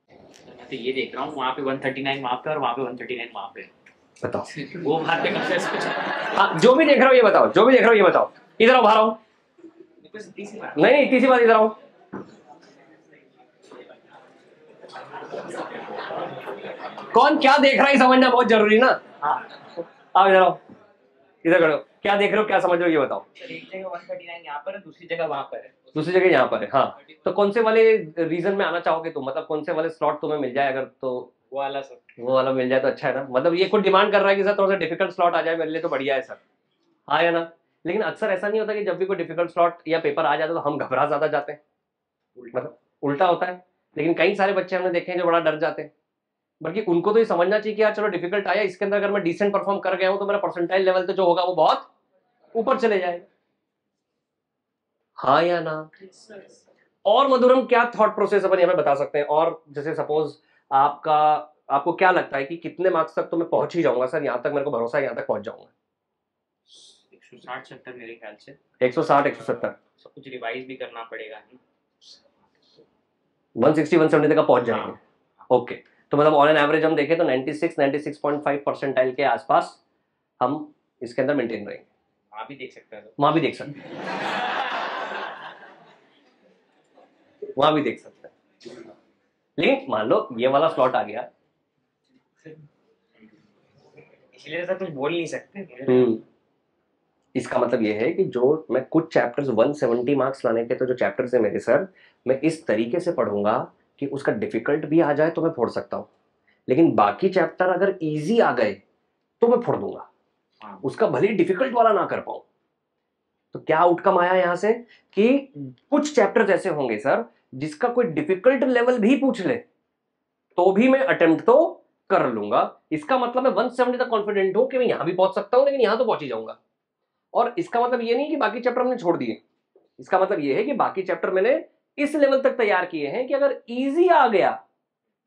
मैं तो ये देख रहा हूँ वहाँ पे 139 वहाँ पे और वहाँ पे 139 वहाँ पे। बताओ। वो बात पे कब से हाँ, जो भी देख रहा हो ये बताओ, जो भी देख रहा हो ये बताओ। इधर आओ, बाहर आओ। नहीं नहीं, इतनी सी बात, इधर आओ। कौन क्या देख रहा है समझना बहुत जरूरी ना। हाँ, आओ इधर आओ, इधर खड़े हो। क्या देख रहे हो, क्या समझ रहे हो ये बताओ। एक जगह 139 यहाँ पर है, दूसरी जगह वहाँ पर है। दूसरी जगह यहाँ पर है, हाँ। तो कौन से वाले रीजन में आना चाहोगे तुम, मतलब कौन से वाले स्लॉट तुम्हें मिल जाए अगर, तो वो वाला सर। वो वाला मिल जाए तो अच्छा है ना। मतलब ये खुद डिमांड कर रहा है कि सर थोड़ा सा डिफिकल्ट स्लॉट आ जाए मेरे लिए तो बढ़िया है सर, हाँ या ना। लेकिन अक्सर ऐसा नहीं होता कि जब भी कोई डिफिकल्ट स्लॉट या पेपर आ जाता है तो हम घबरा ज्यादा जाते हैं, मतलब उल्टा होता है। लेकिन कई सारे बच्चे हमने देखे हैं जो बड़ा डर जाते हैं। बल्कि उनको तो ये समझना चाहिए कि यार चलो डिफिकल्ट आया, इसके अंदर अगर मैं डिसेंट परफॉर्म कर गया हूं तो मेरा परसेंटाइल लेवल तो जो होगा वो बहुत ऊपर चले जाएगा, हाँ या ना। और मधुरम क्या थॉट प्रोसेस अपन यहाँ पे बता सकते हैं? और जैसे सपोज आपका, आपको क्या लगता है कि कितने मार्क्स तक तो मैं पहुंच ही जाऊंगा सर, यहाँ तक मेरे को भरोसा है यहाँ तक पहुंच जाऊंगा? 160-70 मेरे ख्याल से 160 170 सब कुछ रिवाइज भी करना पड़ेगा। 160 170 तक पहुंच जाएंगे। हाँ। ओके, तो मतलब ऑन एन एवरेज हम देखें तो 96 96.5 के आसपास हम इसके अंदर मेंटेन रहेंगे। वहाँ भी देख सकते हैं तो। वहां भी देख सकते हैं, वहां भी देख सकते हैं। लेकिन मान लो ये वाला स्लॉट आ गया, इसलिए सर कुछ बोल नहीं सकते। इसका मतलब ये है कि जो मैं कुछ चैप्टर्स 170 मार्क्स लाने के तो जो चैप्टर्स है मेरे सर, मैं इस तरीके से पढ़ूंगा कि उसका डिफिकल्ट भी आ जाए तो मैं फोड़ सकता हूं, लेकिन बाकी चैप्टर अगर इजी आ गए तो मैं फोड़ दूंगा, हाँ। उसका भले ही डिफिकल्ट वाला ना कर पाऊं। तो क्या आउटकम आया यहां से कि कुछ चैप्टर्स ऐसे होंगे सर जिसका कोई डिफिकल्ट लेवल भी पूछ ले तो भी मैं अटेम्प्ट तो कर लूंगा। इसका मतलब मैं 170 तक कॉन्फिडेंट हूं कि मैं यहां भी पहुंच सकता हूं, लेकिन यहां तो पहुंच ही जाऊंगा। और इसका मतलब ये नहीं कि बाकी चैप्टर हमने छोड़ दिए, इसका मतलब ये है कि बाकी चैप्टर मैंने इस लेवल तक तैयार किए हैं कि अगर इजी आ गया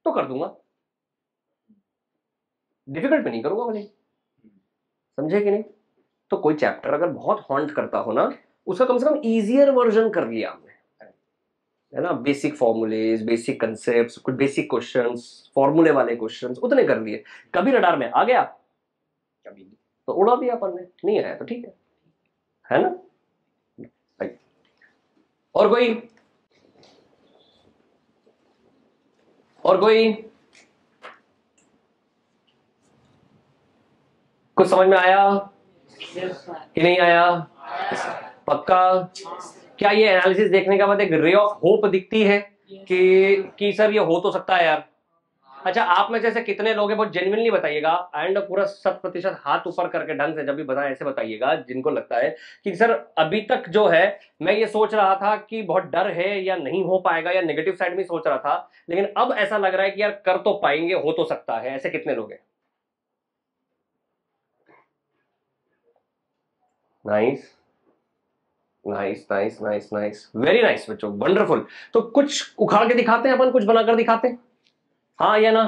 तो कर दूंगा, डिफिकल्ट पे नहीं करूंगा भले। समझे कि नहीं? तो कोई चैप्टर अगर बहुत हॉन्ट करता हो ना, उसका कम से कम इजियर वर्जन कर लिया हमने, है ना। बेसिक फॉर्मूलेज, बेसिक कंसेप्ट्स, कुछ बेसिक क्वेश्चंस, फॉर्मूले वाले क्वेश्चंस उतने कर लिए। कभी रडार में आ गया, कभी तो उड़ा दिया अपन ने, नहीं आया तो ठीक है ना भाई। और कोई कुछ समझ में आया कि नहीं आया? पक्का? क्या ये एनालिसिस देखने का बाद एक रे ऑफ होप दिखती है कि सर ये हो तो सकता है यार? अच्छा, आप में जैसे कितने लोग हैं बहुत जेन्युइनली बताइएगा, एंड पूरा 100% हाथ ऊपर करके ढंग से जब भी बताएं ऐसे बताइएगा जिनको लगता है कि सर अभी तक जो है मैं ये सोच रहा था कि बहुत डर है या नहीं हो पाएगा या नेगेटिव साइड में सोच रहा था, लेकिन अब ऐसा लग रहा है कि यार कर तो पाएंगे, हो तो सकता है। ऐसे कितने लोग हैं? Nice nice nice nice nice, very nice बच्चों, वंडरफुल। तो कुछ उखाड़ के दिखाते हैं अपन, कुछ बनाकर दिखाते हैं, हाँ या ना?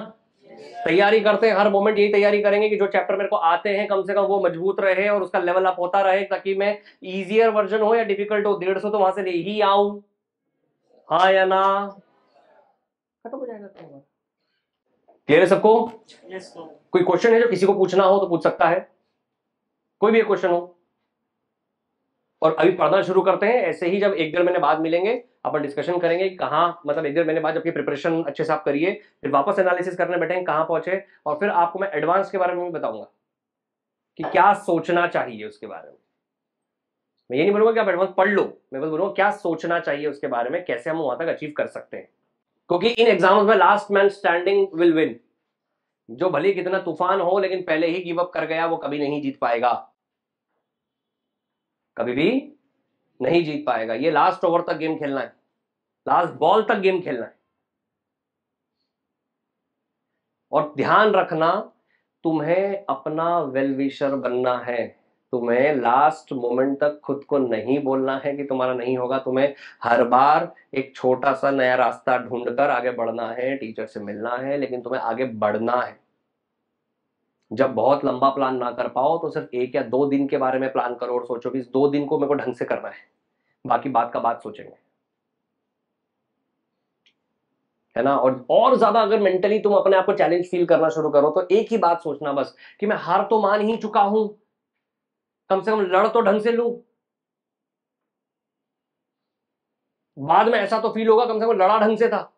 तैयारी करते हैं, हर मोमेंट यही तैयारी करेंगे कि जो चैप्टर मेरे को आते हैं कम से कम वो मजबूत रहे और उसका लेवल अप होता रहे, ताकि मैं इजियर वर्जन हो या डिफिकल्ट हो 150 तो वहां से ले ही आऊं, हाँ या ना? खत्म हो जाएगा। क्लियर है सबको? कोई क्वेश्चन है जो किसी को पूछना हो तो पूछ सकता है, कोई भी एक क्वेश्चन हो। और अभी पढ़ना शुरू करते हैं, ऐसे ही जब 1-1.5 महीने बाद मिलेंगे अपन डिस्कशन करेंगे कहाँ, मतलब 1-1.5 महीने बाद जबकि प्रिपरेशन अच्छे से आप करिए, फिर वापस एनालिसिस करने बैठेंगे कहाँ पहुंचे, और फिर आपको मैं एडवांस के बारे में भी बताऊंगा कि क्या सोचना चाहिए उसके बारे में। मैं ये नहीं बोलूंगा कि आप एडवांस पढ़ लो, मैं बस बोलूंगा क्या सोचना चाहिए उसके बारे में, कैसे हम वहां तक अचीव कर सकते हैं। क्योंकि इन एग्जाम्स में last man standing will win. जो भले कितना तूफान हो लेकिन पहले ही गिव अप कर गया वो कभी नहीं जीत पाएगा, कभी भी नहीं जीत पाएगा। ये लास्ट ओवर तक गेम खेलना है, लास्ट बॉल तक गेम खेलना है। और ध्यान रखना, तुम्हें अपना वेल विशर बनना है, तुम्हें लास्ट मोमेंट तक खुद को नहीं बोलना है कि तुम्हारा नहीं होगा। तुम्हें हर बार एक छोटा सा नया रास्ता ढूंढकर आगे बढ़ना है, टीचर से मिलना है, लेकिन तुम्हें आगे बढ़ना है। जब बहुत लंबा प्लान ना कर पाओ तो सिर्फ 1 या 2 दिन के बारे में प्लान करो और सोचो कि इस 2 दिन को मेरे को ढंग से करना है, बाकी बात का बात सोचेंगे, है ना। और ज्यादा अगर मेंटली तुम अपने आप को चैलेंज फील करना शुरू करो तो एक ही बात सोचना बस कि मैं हार तो मान ही चुका हूं, कम से कम लड़ तो ढंग से लूं, बाद में ऐसा तो फील होगा कम से कम लड़ा ढंग से था।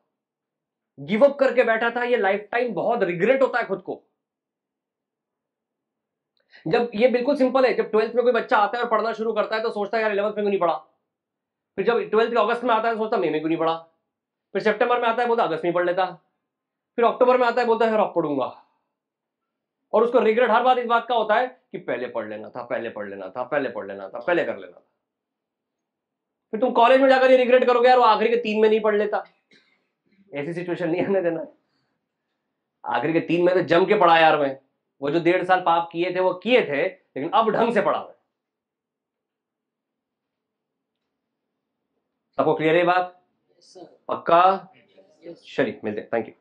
गिव अप करके बैठा था, ये लाइफ टाइम बहुत रिग्रेट होता है खुद को। जब ये बिल्कुल सिंपल है, जब 12th में कोई बच्चा आता है और पढ़ना शुरू करता है तो सोचता है यार 11th में क्यों नहीं पढ़ा, फिर जब 12th के अगस्त में आता है तो सोचता मई में क्यों नहीं पढ़ा, फिर सितंबर में आता है बोलता अगस्त में पढ़ लेता, फिर अक्टूबर में आता है बोलता है अब पढ़ूंगा। और उसको रिग्रेट हर बात इस बात का होता है कि पहले पढ़ लेना था, पहले पढ़ लेना था, पहले पढ़ लेना था, पहले कर लेना था। फिर तुम कॉलेज में जाकर ये रिग्रेट करोगे यार वो आखिरी के 3 में नहीं पढ़ लेता। ऐसी सिचुएशन नहीं आने देना है। आखिरी के 3 में तो जम के पढ़ा यार मैं, वो जो 1.5 साल पाप किए थे वो किए थे, लेकिन अब ढंग से पढ़ा मैं। सबको क्लियर है बात? पक्का? चलिए मिलते हैं, थैंक यू।